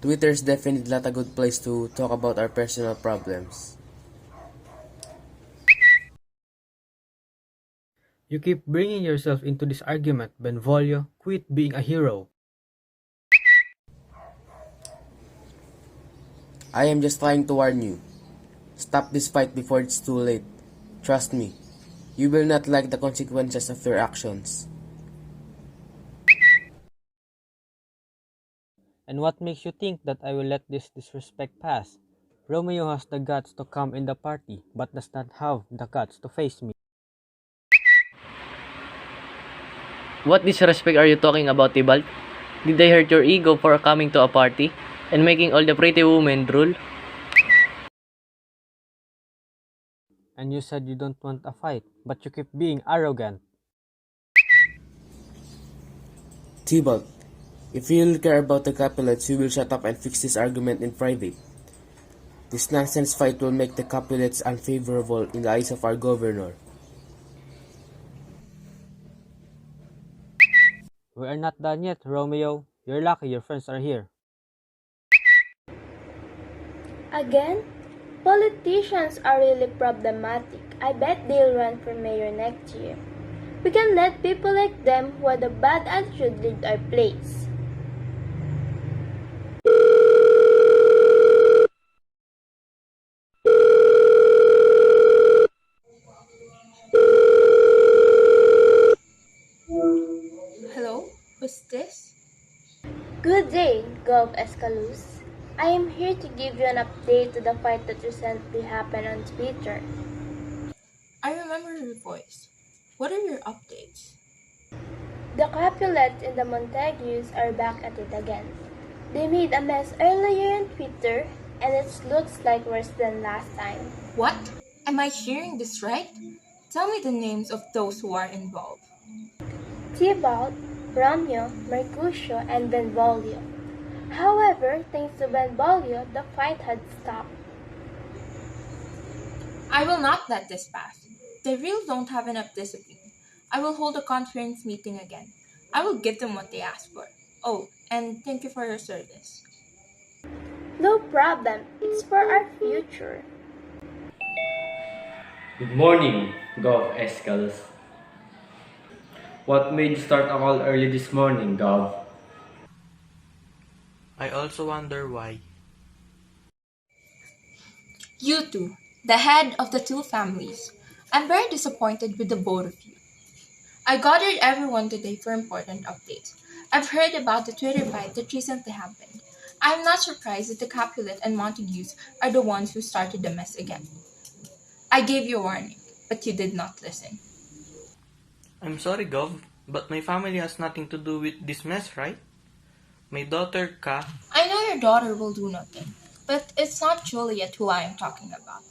Twitter is definitely not a good place to talk about our personal problems. You keep bringing yourself into this argument, Benvolio. Quit being a hero. I am just trying to warn you. Stop this fight before it's too late. Trust me, you will not like the consequences of your actions. And what makes you think that I will let this disrespect pass? Romeo has the guts to come in the party, but does not have the guts to face me. What disrespect are you talking about, Tibalt? Did I hurt your ego for coming to a party and making all the pretty women drool? And you said you don't want a fight, but you keep being arrogant. Tybalt, if you really care about the Capulets, you will shut up and fix this argument in private. This nonsense fight will make the Capulets unfavorable in the eyes of our governor. We are not done yet, Romeo. You're lucky your friends are here. Again? Politicians are really problematic. I bet they'll run for mayor next year. We can let people like them who have a bad attitude lead our place. Hello, who's this? Good day, Gov Escalus. I am here to give you an update to the fight that recently happened on Twitter. I remember your voice. What are your updates? The Capulets and the Montagues are back at it again. They made a mess earlier on Twitter, and it looks like worse than last time. What? Am I hearing this right? Tell me the names of those who are involved. Tybalt, Romeo, Mercutio, and Benvolio. However, thanks to Benvolio, the fight had stopped. I will not let this pass. They really don't have enough discipline. I will hold a conference meeting again. I will give them what they asked for. Oh, and thank you for your service. No problem. It's for our future. Good morning, Gov Escalus. What made you start a call early this morning, Gov? I also wonder why. You two, the head of the two families. I'm very disappointed with the both of you. I gathered everyone today for important updates. I've heard about the Twitter fight that recently happened. I'm not surprised that the Capulet and Montagues are the ones who started the mess again. I gave you a warning, but you did not listen. I'm sorry, Gov, but my family has nothing to do with this mess, right? My daughter, Ka. I know your daughter will do nothing, but it's not Juliet who I am talking about.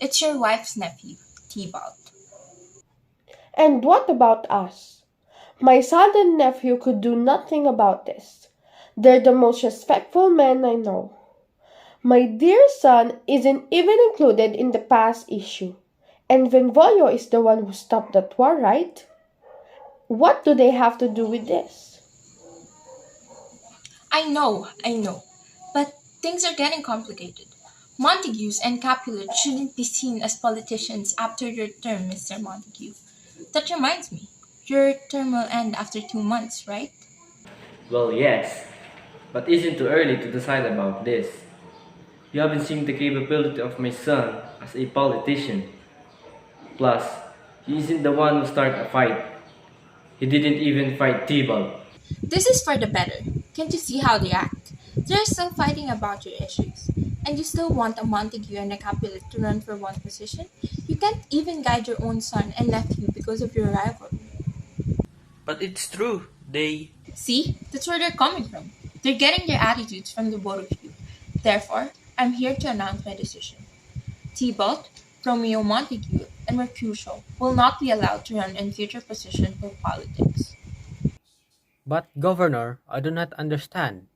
It's your wife's nephew, Tybalt. And what about us? My son and nephew could do nothing about this. They're the most respectful men I know. My dear son isn't even included in the past issue. And Benvolio is the one who stopped that war, right? What do they have to do with this? I know, but things are getting complicated. Montagues and Capulet shouldn't be seen as politicians after your term, Mr. Montague. That reminds me, your term will end after 2 months, right? Well, yes, but isn't too early to decide about this. You haven't seen the capability of my son as a politician. Plus, he isn't the one who started a fight. He didn't even fight Tybalt. This is for the better. Can't you see how they act? They're still fighting about your issues. And you still want a Montague and a Capulet to run for one position? You can't even guide your own son and nephew because of your rivalry. But it's true. They... See, that's where they're coming from. They're getting their attitudes from the both of you. Therefore, I'm here to announce my decision. Tybalt, Romeo Montague, and Mercutio will not be allowed to run in future positions for politics. But, Governor, I do not understand.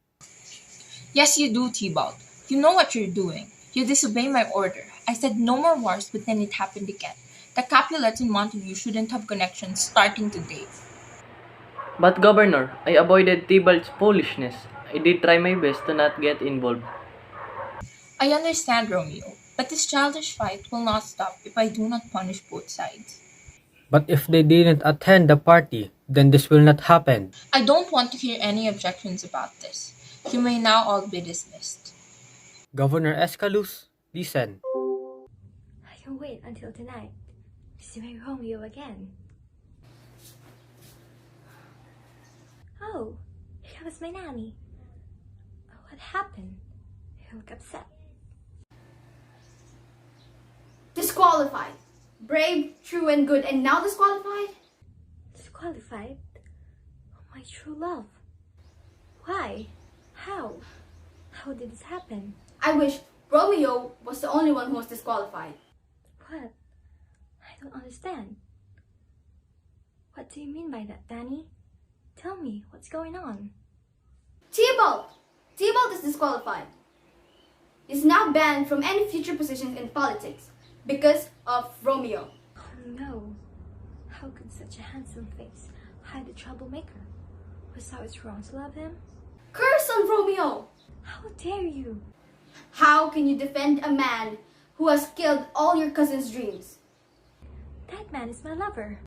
Yes, you do, Tybalt. You know what you're doing. You disobey my order. I said no more wars, but then it happened again. The Capulets and Montague shouldn't have connections starting today. But Governor, I avoided Tybalt's foolishness. I did try my best to not get involved. I understand, Romeo, but this childish fight will not stop if I do not punish both sides. But if they didn't attend the party, then this will not happen. I don't want to hear any objections about this. You may now all be dismissed. Governor Escalus, listen. I can wait until tonight to see my Romeo again. Oh, here comes my nanny. What happened? You look upset. Disqualified. Brave, true, and good, and now disqualified? Disqualified? Oh, my true love. Why? How? How did this happen? I wish Romeo was the only one who was disqualified. What? I don't understand. What do you mean by that, Danny? Tell me, what's going on? Tybalt! Tybalt is disqualified. He's now banned from any future positions in politics because of Romeo. Oh no. How could such a handsome face hide the troublemaker? Was that it's wrong to love him? Curse on Romeo! How dare you? How can you defend a man who has killed all your cousin's dreams? That man is my lover.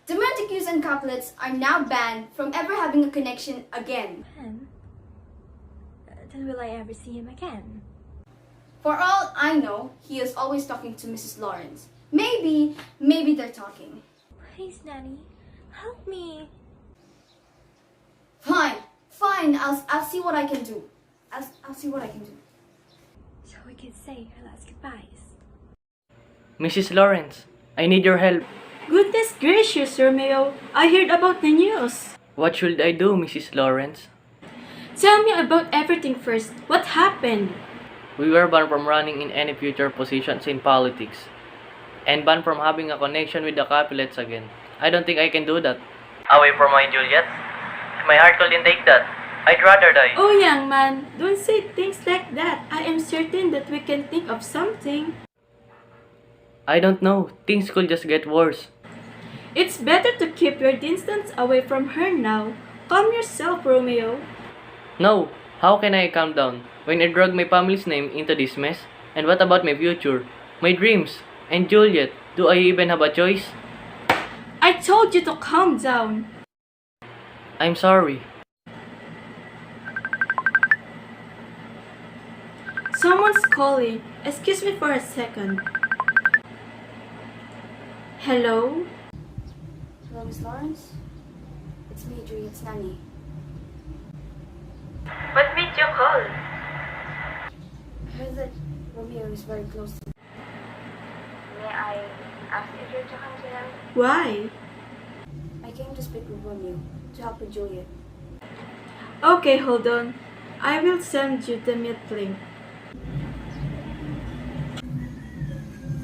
The Montagues and Capulets are now banned from ever having a connection again. Then will I ever see him again? For all I know, he is always talking to Mrs. Lawrence. Maybe they're talking. Please, Nanny, help me. Fine, I'll see what I can do. I'll see what I can do. So we can say our last goodbyes. Mrs. Lawrence, I need your help. Goodness gracious, Romeo. I heard about the news. What should I do, Mrs. Lawrence? Tell me about everything first. What happened? We were banned from running in any future positions in politics. And banned from having a connection with the Capulets again. I don't think I can do that. Away from my Juliet? My heart couldn't take that. I'd rather die. Oh, young man, don't say things like that. I am certain that we can think of something. I don't know. Things could just get worse. It's better to keep your distance away from her now. Calm yourself, Romeo. No. How can I calm down when I drag my family's name into this mess? And what about my future? My dreams? And Juliet? Do I even have a choice? I told you to calm down. I'm sorry. Someone's calling. Excuse me for a second. Hello? Hello, Miss Lawrence? It's me, Juliet's nanny. What made you call? I heard that Romeo is very close to me. May I ask if you're talking to him? Why? I came to speak with Romeo to help with Juliet. Okay, hold on. I will send you the meet link.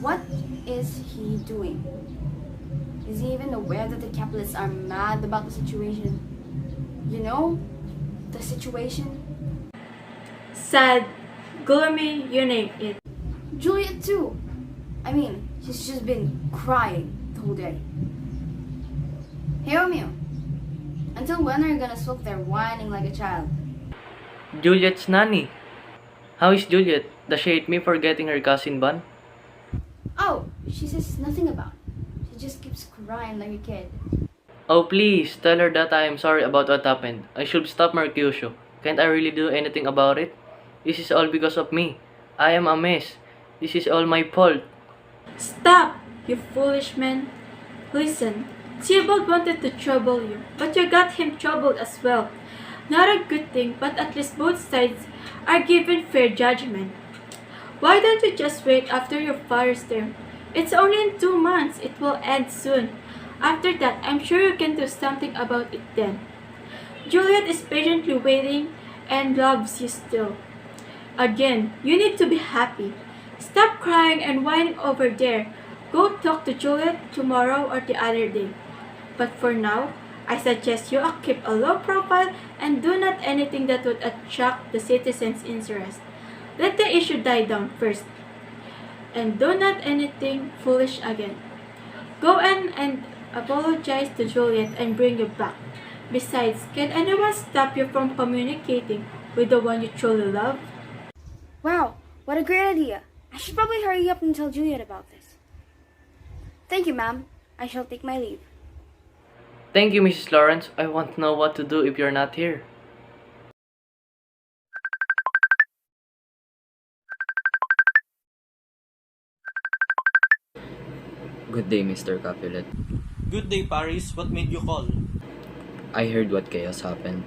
What is he doing? Is he even aware that the Capulets are mad about the situation? You know, the situation? Sad, gloomy, you name it. Juliet too. I mean, she's just been crying the whole day. Hey Romeo, until when are you gonna sulk there whining like a child? Juliet's nanny. How is Juliet? Does she hate me for getting her cousin banned? Oh, she says nothing about it. She just keeps crying like a kid. Oh please, tell her that I am sorry about what happened. I should stop Mercutio. Can't I really do anything about it? This is all because of me. I am a mess. This is all my fault. Stop, you foolish man. Listen, Tybalt wanted to trouble you, but you got him troubled as well. Not a good thing, but at least both sides are given fair judgment. Why don't you just wait after your father's term? It's only in 2 months. It will end soon. After that, I'm sure you can do something about it then. Juliet is patiently waiting and loves you still. Again, you need to be happy. Stop crying and whining over there. Go talk to Juliet tomorrow or the other day. But for now, I suggest you keep a low profile and do not anything that would attract the citizens' interest. Let the issue die down first. And do not anything foolish again. Go in and apologize to Juliet and bring you back. Besides, can anyone stop you from communicating with the one you truly love? Wow, what a great idea. I should probably hurry up and tell Juliet about this. Thank you, ma'am. I shall take my leave. Thank you, Mrs. Lawrence. I won't know what to do if you're not here. Good day, Mr. Capulet. Good day, Paris. What made you call? I heard what chaos happened.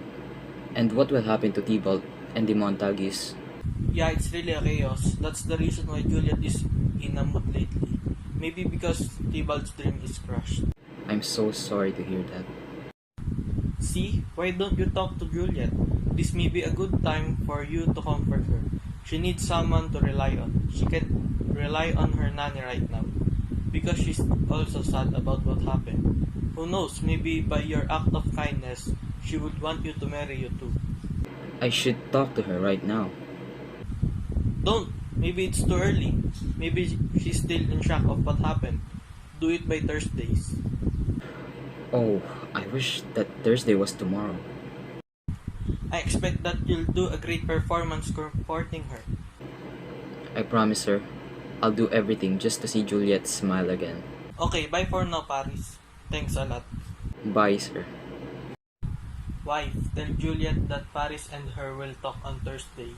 And what will happen to Tybalt and the Montagues? Yeah, it's really a chaos. That's the reason why Juliet is in a mood lately. Maybe because Tybalt's dream is crushed. I'm so sorry to hear that. See, why don't you talk to Juliet? This may be a good time for you to comfort her. She needs someone to rely on. She can rely on her nanny right now. Because she's also sad about what happened. Who knows, maybe by your act of kindness, she would want you to marry you too. I should talk to her right now. Don't! Maybe it's too early. Maybe she's still in shock of what happened. Do it by Thursdays. Oh, I wish that Thursday was tomorrow. I expect that you'll do a great performance comforting her. I promise her, I'll do everything just to see Juliet smile again. Okay, bye for now, Paris. Thanks a lot. Bye, sir. Wife, tell Juliet that Paris and her will talk on Thursday.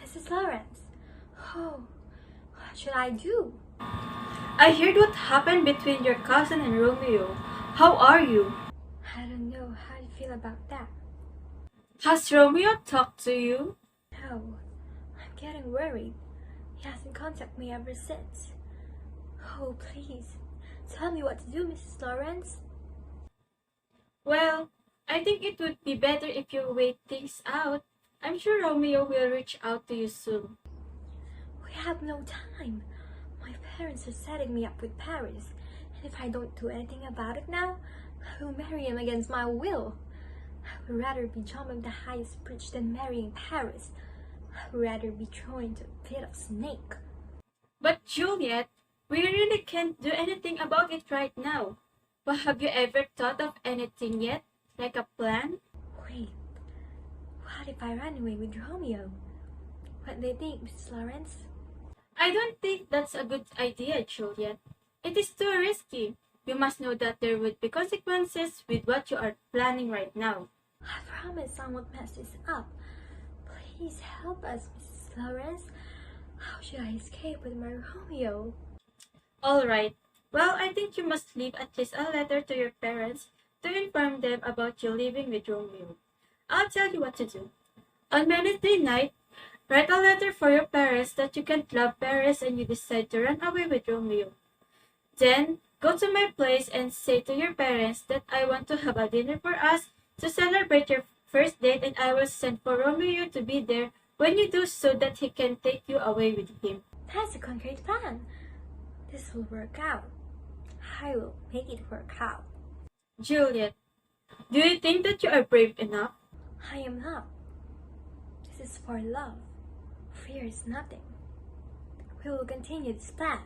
Mrs. Lawrence, oh, what should I do? I heard what happened between your cousin and Romeo. How are you? I don't know how to feel about that. Has Romeo talked to you? No, I'm getting worried. He hasn't contacted me ever since. Oh, please, tell me what to do, Mrs. Lawrence. Well, I think it would be better if you wait things out. I'm sure Romeo will reach out to you soon. We have no time. My parents are setting me up with Paris, and if I don't do anything about it now, I will marry him against my will. I would rather be jumping the highest bridge than marrying Paris. I would rather be thrown into a pit of snake. But Juliet, we really can't do anything about it right now. But have you ever thought of anything yet? Like a plan? Wait, what if I run away with Romeo? What do you think, Mrs. Lawrence? I don't think that's a good idea, Juliet. It is too risky. You must know that there would be consequences with what you are planning right now. I promise I won't mess this up. Please help us, Mrs. Lawrence. How should I escape with my Romeo? Alright. Well, I think you must leave at least a letter to your parents to inform them about you leaving with Romeo. I'll tell you what to do. On Wednesday night, write a letter for your parents that you can't love Paris and you decide to run away with Romeo. Then, go to my place and say to your parents that I want to have a dinner for us to celebrate your first date, and I will send for Romeo to be there when you do so that he can take you away with him. That's a concrete plan. This will work out. I will make it work out. Juliet, do you think that you are brave enough? I am not. This is for love. Fear is nothing. We will continue this plan.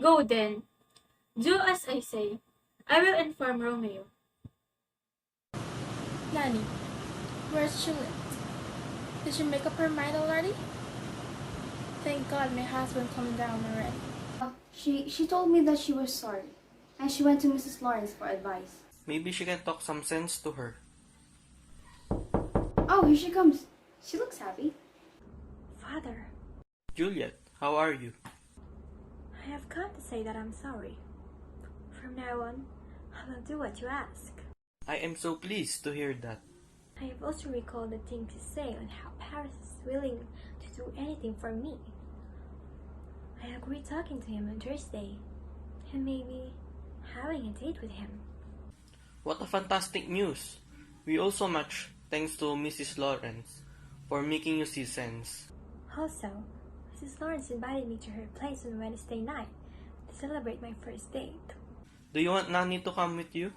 Go then. Do as I say. I will inform Romeo. Nanny, where's Juliet? Did she make up her mind already? Thank God my husband calmed down already. She told me that she was sorry, and she went to Mrs. Lawrence for advice. Maybe she can talk some sense to her. Oh, here she comes. She looks happy. Father, Juliet, how are you? I have come to say that I'm sorry. From now on, I will do what you ask. I am so pleased to hear that. I have also recalled the things you say on how Paris is willing to do anything for me. I agree talking to him on Thursday, and maybe having a date with him. What a fantastic news! We also much thanks to Mrs. Lawrence for making you see sense. Also, Mrs. Lawrence invited me to her place on Wednesday night to celebrate my first date. Do you want Nani to come with you?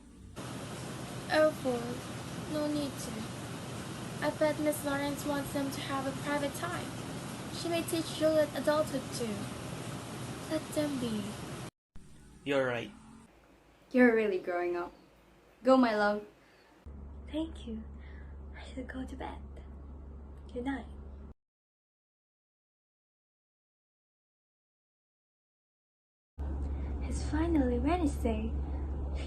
Oh, boy, no need to. I bet Miss Lawrence wants them to have a private time. She may teach Juliet adulthood too. Let them be. You're right. You're really growing up. Go, my love. Thank you. I should go to bed. Good night. It's finally Wednesday.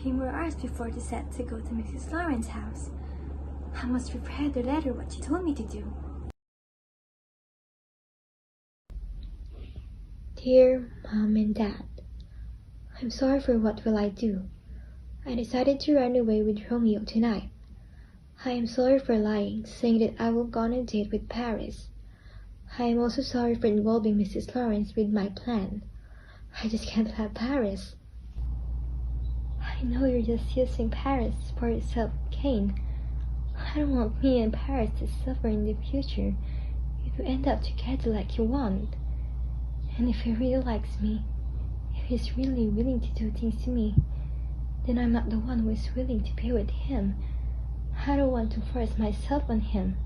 3 more hours before the set to go to Mrs. Lawrence's house. I must prepare the letter what she told me to do. Dear Mom and Dad, I'm sorry for what will I do. I decided to run away with Romeo tonight. I am sorry for lying, saying that I will go on a date with Paris. I am also sorry for involving Mrs. Lawrence with my plan. I just can't have Paris. I know you're just using Paris for your self-gain. I don't want me and Paris to suffer in the future if you end up together like you want. And if he really likes me, if he's really willing to do things to me, then I'm not the one who is willing to be with him. I don't want to force myself on him.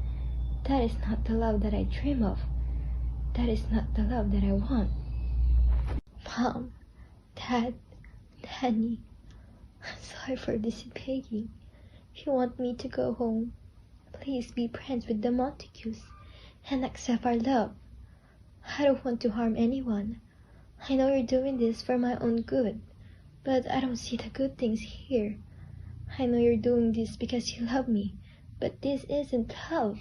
That is not the love that I dream of. That is not the love that I want. Mom, Dad, Danny, I'm sorry for disobeying. If you want me to go home, please be friends with the Montagues and accept our love. I don't want to harm anyone. I know you're doing this for my own good, but I don't see the good things here. I know you're doing this because you love me, but this isn't love.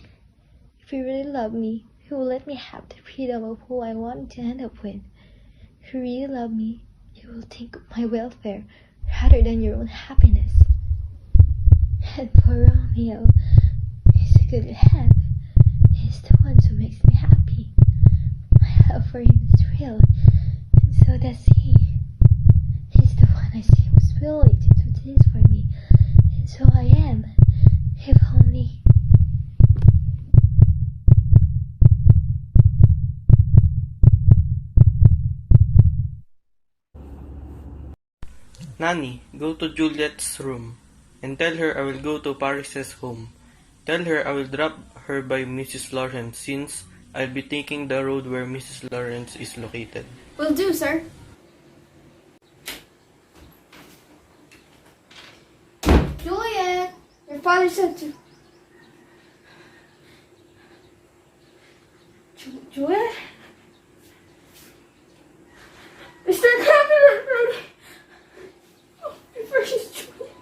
If you really love me, you will let me have the freedom of who I want to end up with. If you really love me, you will think of my welfare rather than your own happiness. And for Romeo, he's a good lad. He's the one who makes me happy. My love for him is real, and so does he. He's the one I see who's willing to do things for me, and so I am. If only... Nani, go to Juliet's room and tell her I will go to Paris's home. Tell her I will drop her by Mrs. Lawrence since I'll be taking the road where Mrs. Lawrence is located. Will do, sir. Juliet, your father said to... Juliet? Mr. Capulet! Oh, my precious Juliet.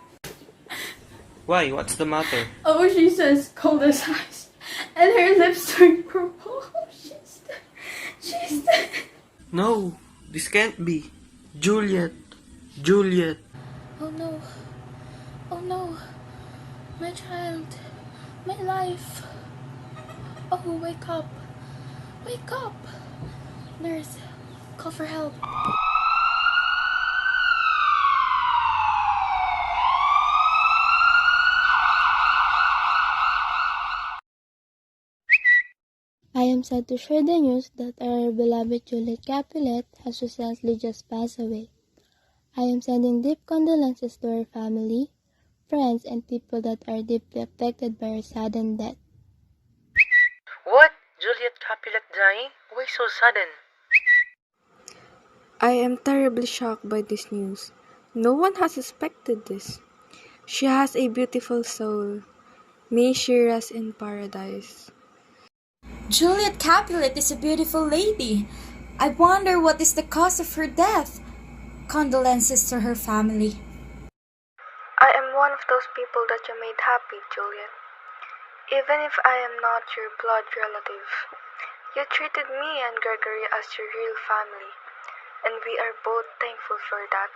Why? What's the matter? Oh, she says cold as ice, and her lips turn purple. Oh, she's dead. She's dead. No, this can't be. Juliet. Juliet. Oh no. Oh no. My child. My life. Oh, wake up. Wake up. Nurse, call for help. I am sad to share the news that our beloved Juliet Capulet has recently just passed away. I am sending deep condolences to her family, friends, and people that are deeply affected by her sudden death. What? Juliet Capulet dying? Why so sudden? I am terribly shocked by this news. No one has expected this. She has a beautiful soul. May she rest in paradise. Juliet Capulet is a beautiful lady. I wonder what is the cause of her death. Condolences to her family. I am one of those people that you made happy, Juliet. Even if I am not your blood relative, you treated me and Gregory as your real family, and we are both thankful for that.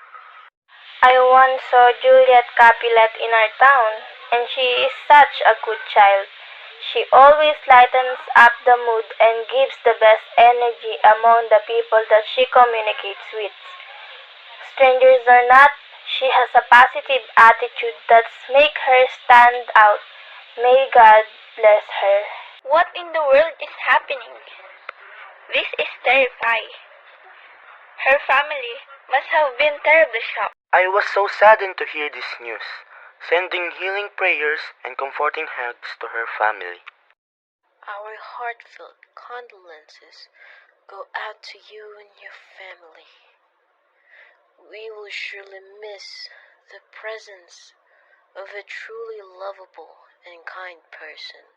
I once saw Juliet Capulet in our town, and she is such a good child. She always lightens up the mood and gives the best energy among the people that she communicates with. Strangers or not, she has a positive attitude that makes her stand out. May God bless her. What in the world is happening? This is terrifying. Her family must have been terribly shocked. I was so saddened to hear this news, sending healing prayers and comforting hugs to her family. Our heartfelt condolences go out to you and your family. We will surely miss the presence of a truly lovable and kind person.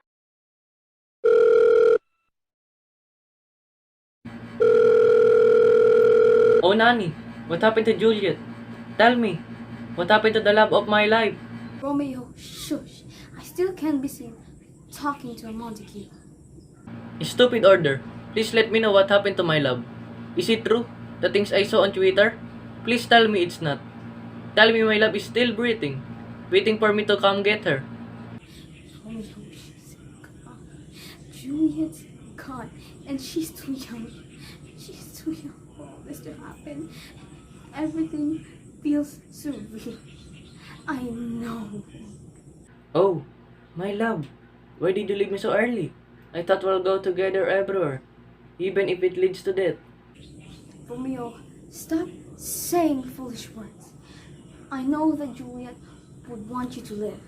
Oh, Nani, what happened to Juliet? Tell me, what happened to the love of my life? Romeo, shush. I still can't be seen talking to a Montague. Stupid order. Please let me know what happened to my love. Is it true? The things I saw on Twitter? Please tell me it's not. Tell me my love is still breathing, waiting for me to come get her. Romeo, she's gone. Juliet's gone, and she's too young. She's too young for all this to happen. Everything feels surreal. I know. Oh, my love. Why did you leave me so early? I thought we'll go together everywhere, even if it leads to death. Romeo, stop saying foolish words. I know that Juliet would want you to live.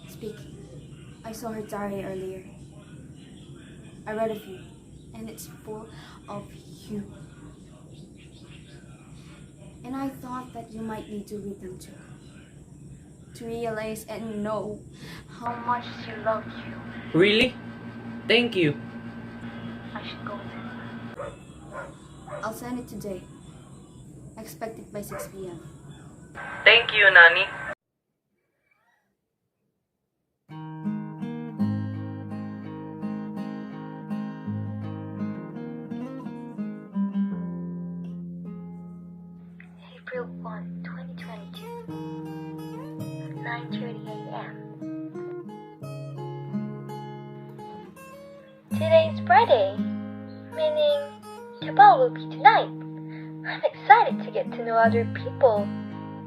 Speak. I saw her diary earlier. I read a few, and it's full of you. And I thought that you might need to read them too, to realize and know how much she loved you. Really? Thank you. I should go then. I'll send it today. Expect it by 6 p.m. Thank you, Nani. April 1, 2022, 9:30 a.m. Today is Friday, meaning the ball will be tonight. I'm excited to get to know other people.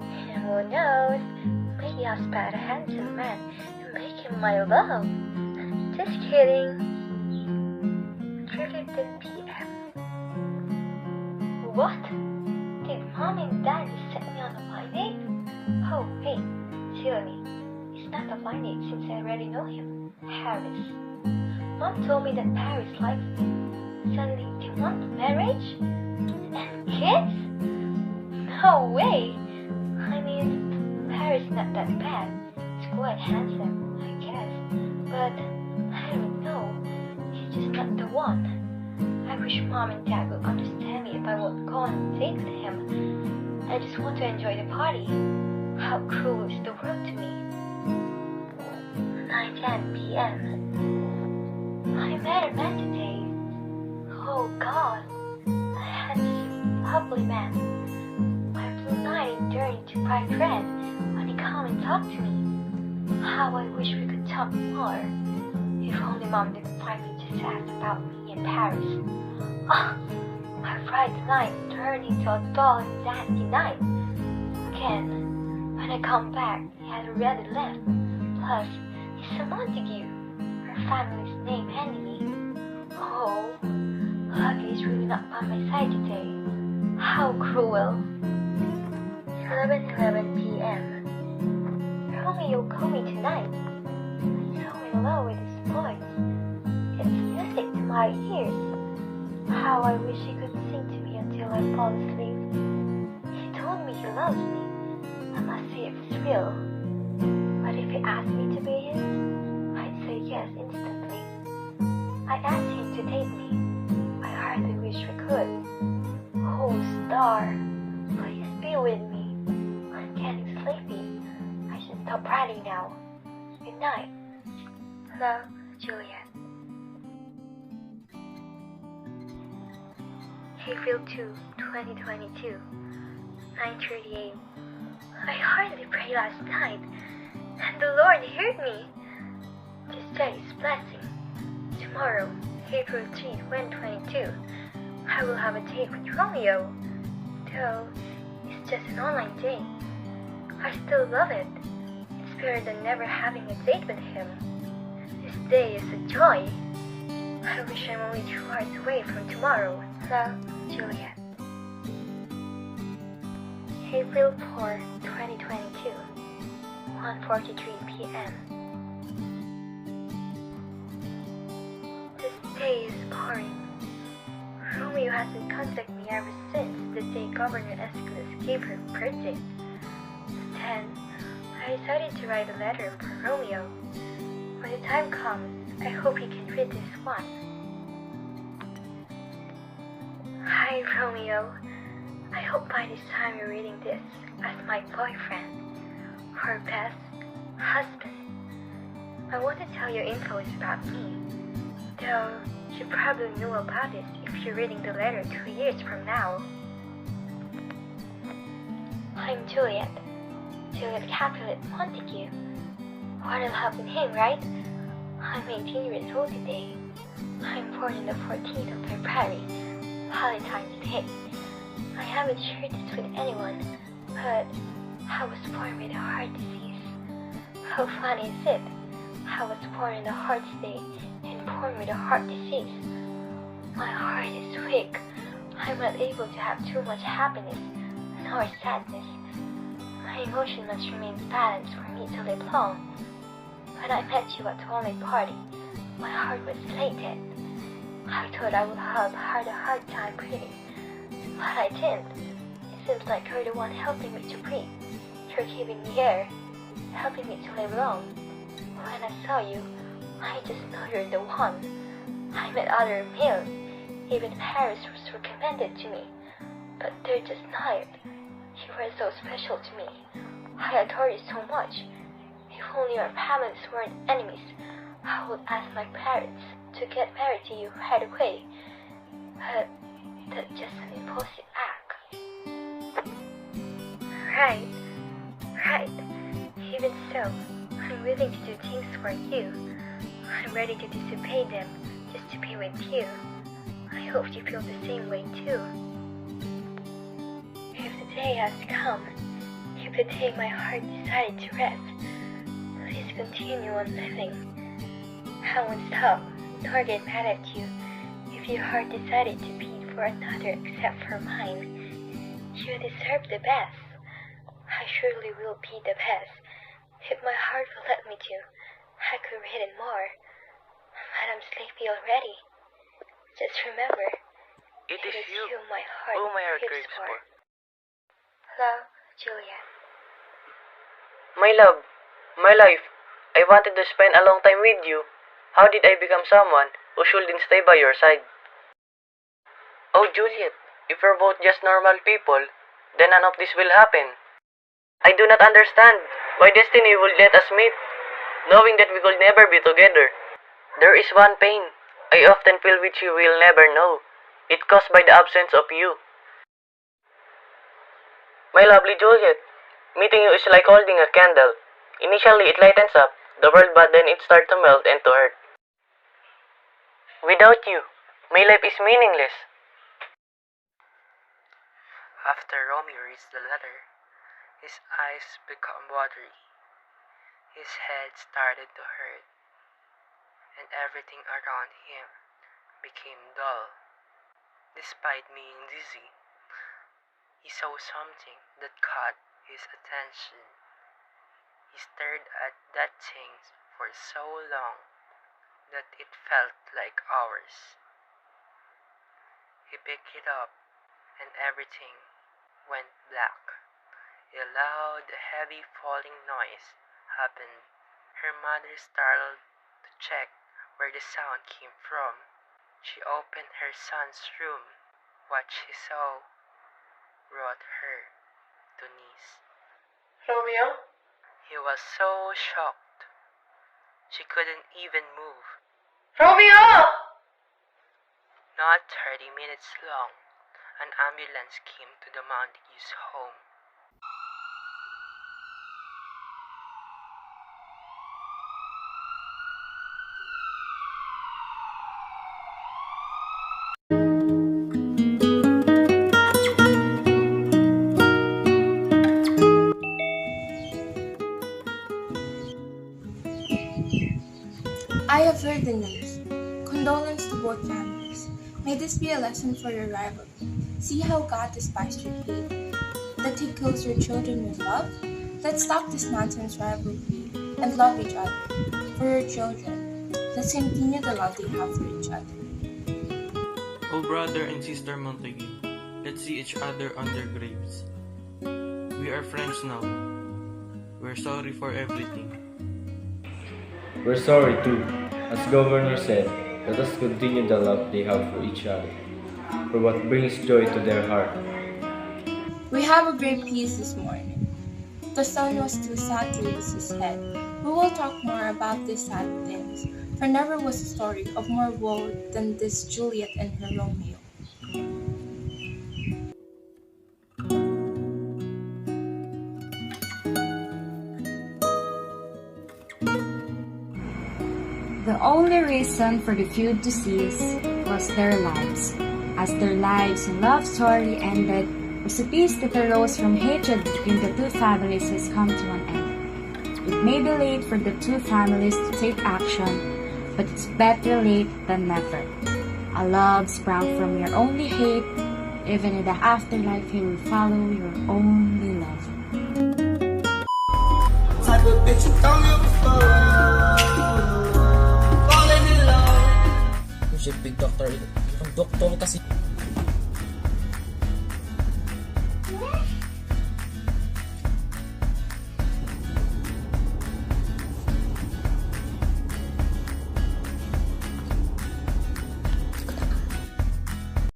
And who knows, maybe I'll spot a handsome man and make him my love. Just kidding. 3:15 p.m. What? Did Mom and Daddy set me on a blind date? Oh, wait, silly. It's not a blind date since I already know him, Paris. Mom told me that Paris likes me. Suddenly, they want marriage? And kids? No way! I mean, Paris is not that bad. He's quite handsome, I guess. But, I don't know. He's just not the one. I wish Mom and Dad would understand me if I won't go on a date with him. I just want to enjoy the party. How cruel is the world to me? 9:10 p.m. I met a man today. Oh God, a handsome, lovely man. My blue night turned into bright red when he came and talked to me. How I wish we could talk more. If only Mom didn't find me just asked about me in Paris. Ah, my bright night turned into a dull and nasty night. Again, when I come back, he had already left. Plus, he's a Montague, her family's name enemy. Oh, lucky is really not by my side today. How cruel. 11:11 p.m. Romeo called me tonight. He's so in love with his voice. It's music to my ears. How I wish he could sing to me until I fall asleep. He told me he loves me. I must see if it's real. But if he asked me to be his, I'd say yes instantly. I asked him to date me. I hardly wish we could. Oh, star, please be with me. I'm getting sleepy. I should stop writing now. Good night. Love, Juliet. April 2, 2022, 9:38. I hardly prayed last night, and the Lord heard me. Just say His blessing. Tomorrow, April 3, 2022, I will have a date with Romeo. Though it's just an online date, I still love it. It's better than never having a date with him. This day is a joy. I wish I'm only 2 hours away from tomorrow. Love, Juliet. April 4, 2022, 1:43 p.m. This day is boring. Romeo hasn't contacted me ever since the day Governor Escalus gave her birthday. Then, I decided to write a letter for Romeo. When the time comes, I hope he can read this one. Hi, Romeo. I hope by this time you're reading this as my boyfriend, or best husband. I want to tell you info about me, though you probably know about it if you're reading the letter 2 years from now. I'm Juliet Capulet Montague. What a lovely name, right? I'm 18 years old today. I'm born on the 14th of February, Valentine's Day. I haven't shared this with anyone, but I was born with a heart disease. How funny is it? I was born on a heart's day and born with a heart disease. My heart is weak. I'm not able to have too much happiness nor sadness. My emotion must remain balanced for me to live long. When I met you at the only party, my heart was elated. I thought I would have had a hard time breathing, but I didn't. It seems like you're the one helping me to breathe. You're giving me air, helping me to live long. When I saw you, I just know you're the one. I met other males, even Paris was recommended to me, but they're just not. You were so special to me. I adore you so much. If only our families weren't enemies, I would ask my parents to get married to you right away. But that's just an impulsive act. Right. Even so, I'm willing to do things for you. I'm ready to disobey them just to be with you. I hope you feel the same way too. If the day has come, if the day my heart decided to rest, please continue on living. I won't stop nor get mad at you if your heart decided to beat for another except for mine. You deserve the best. I surely will be the best. If my heart will let me to, I could read it more. But I'm sleepy already. Just remember, It is you my heart whom my heart craves craves for. Love, Juliet. My love, my life, I wanted to spend a long time with you. How did I become someone who shouldn't stay by your side? Oh, Juliet, if we're both just normal people, then none of this will happen. I do not understand why destiny would let us meet, knowing that we could never be together. There is one pain I often feel which you will never know. It's caused by the absence of you. My lovely Juliet, meeting you is like holding a candle. Initially it lightens up the world, but then it starts to melt and to hurt. Without you, my life is meaningless. After Romeo reads the letter, his eyes became watery. His head started to hurt, and everything around him became dull. Despite being dizzy, he saw something that caught his attention. He stared at that thing for so long that it felt like hours. He picked it up, and everything went black. A loud, heavy falling noise happened. Her mother startled to check where the sound came from. She opened her son's room. What she saw brought her to knees. Romeo? He was so shocked. She couldn't even move. Romeo! Not 30 minutes long, an ambulance came to the Montague's home. the news. Condolence to both families. May this be a lesson for your rivalry. See how God despises your hate, that He kills your children with love? Let's stop this nonsense rivalry and love each other. For your children, let's continue the love they have for each other. Oh, brother and sister Montague, let's see each other on their graves. We are friends now. We're sorry for everything. We're sorry too. As Governor said, let us continue the love they have for each other, for what brings joy to their heart. We have a great peace this morning. The sun was too sad to lose his head. We will talk more about these sad things, for never was a story of more woe than this Juliet and her Romeo. The only reason for the feud to cease was their lives. As their lives and love story ended, the peace that arose from hatred between the two families has come to an end. It may be late for the two families to take action, but it's better late than never. A love sprung from your only hate, even in the afterlife you will follow your only love. Type of bitch you don't give a fuck. Falling in love. Shit, big doctor. Ang doktor kasi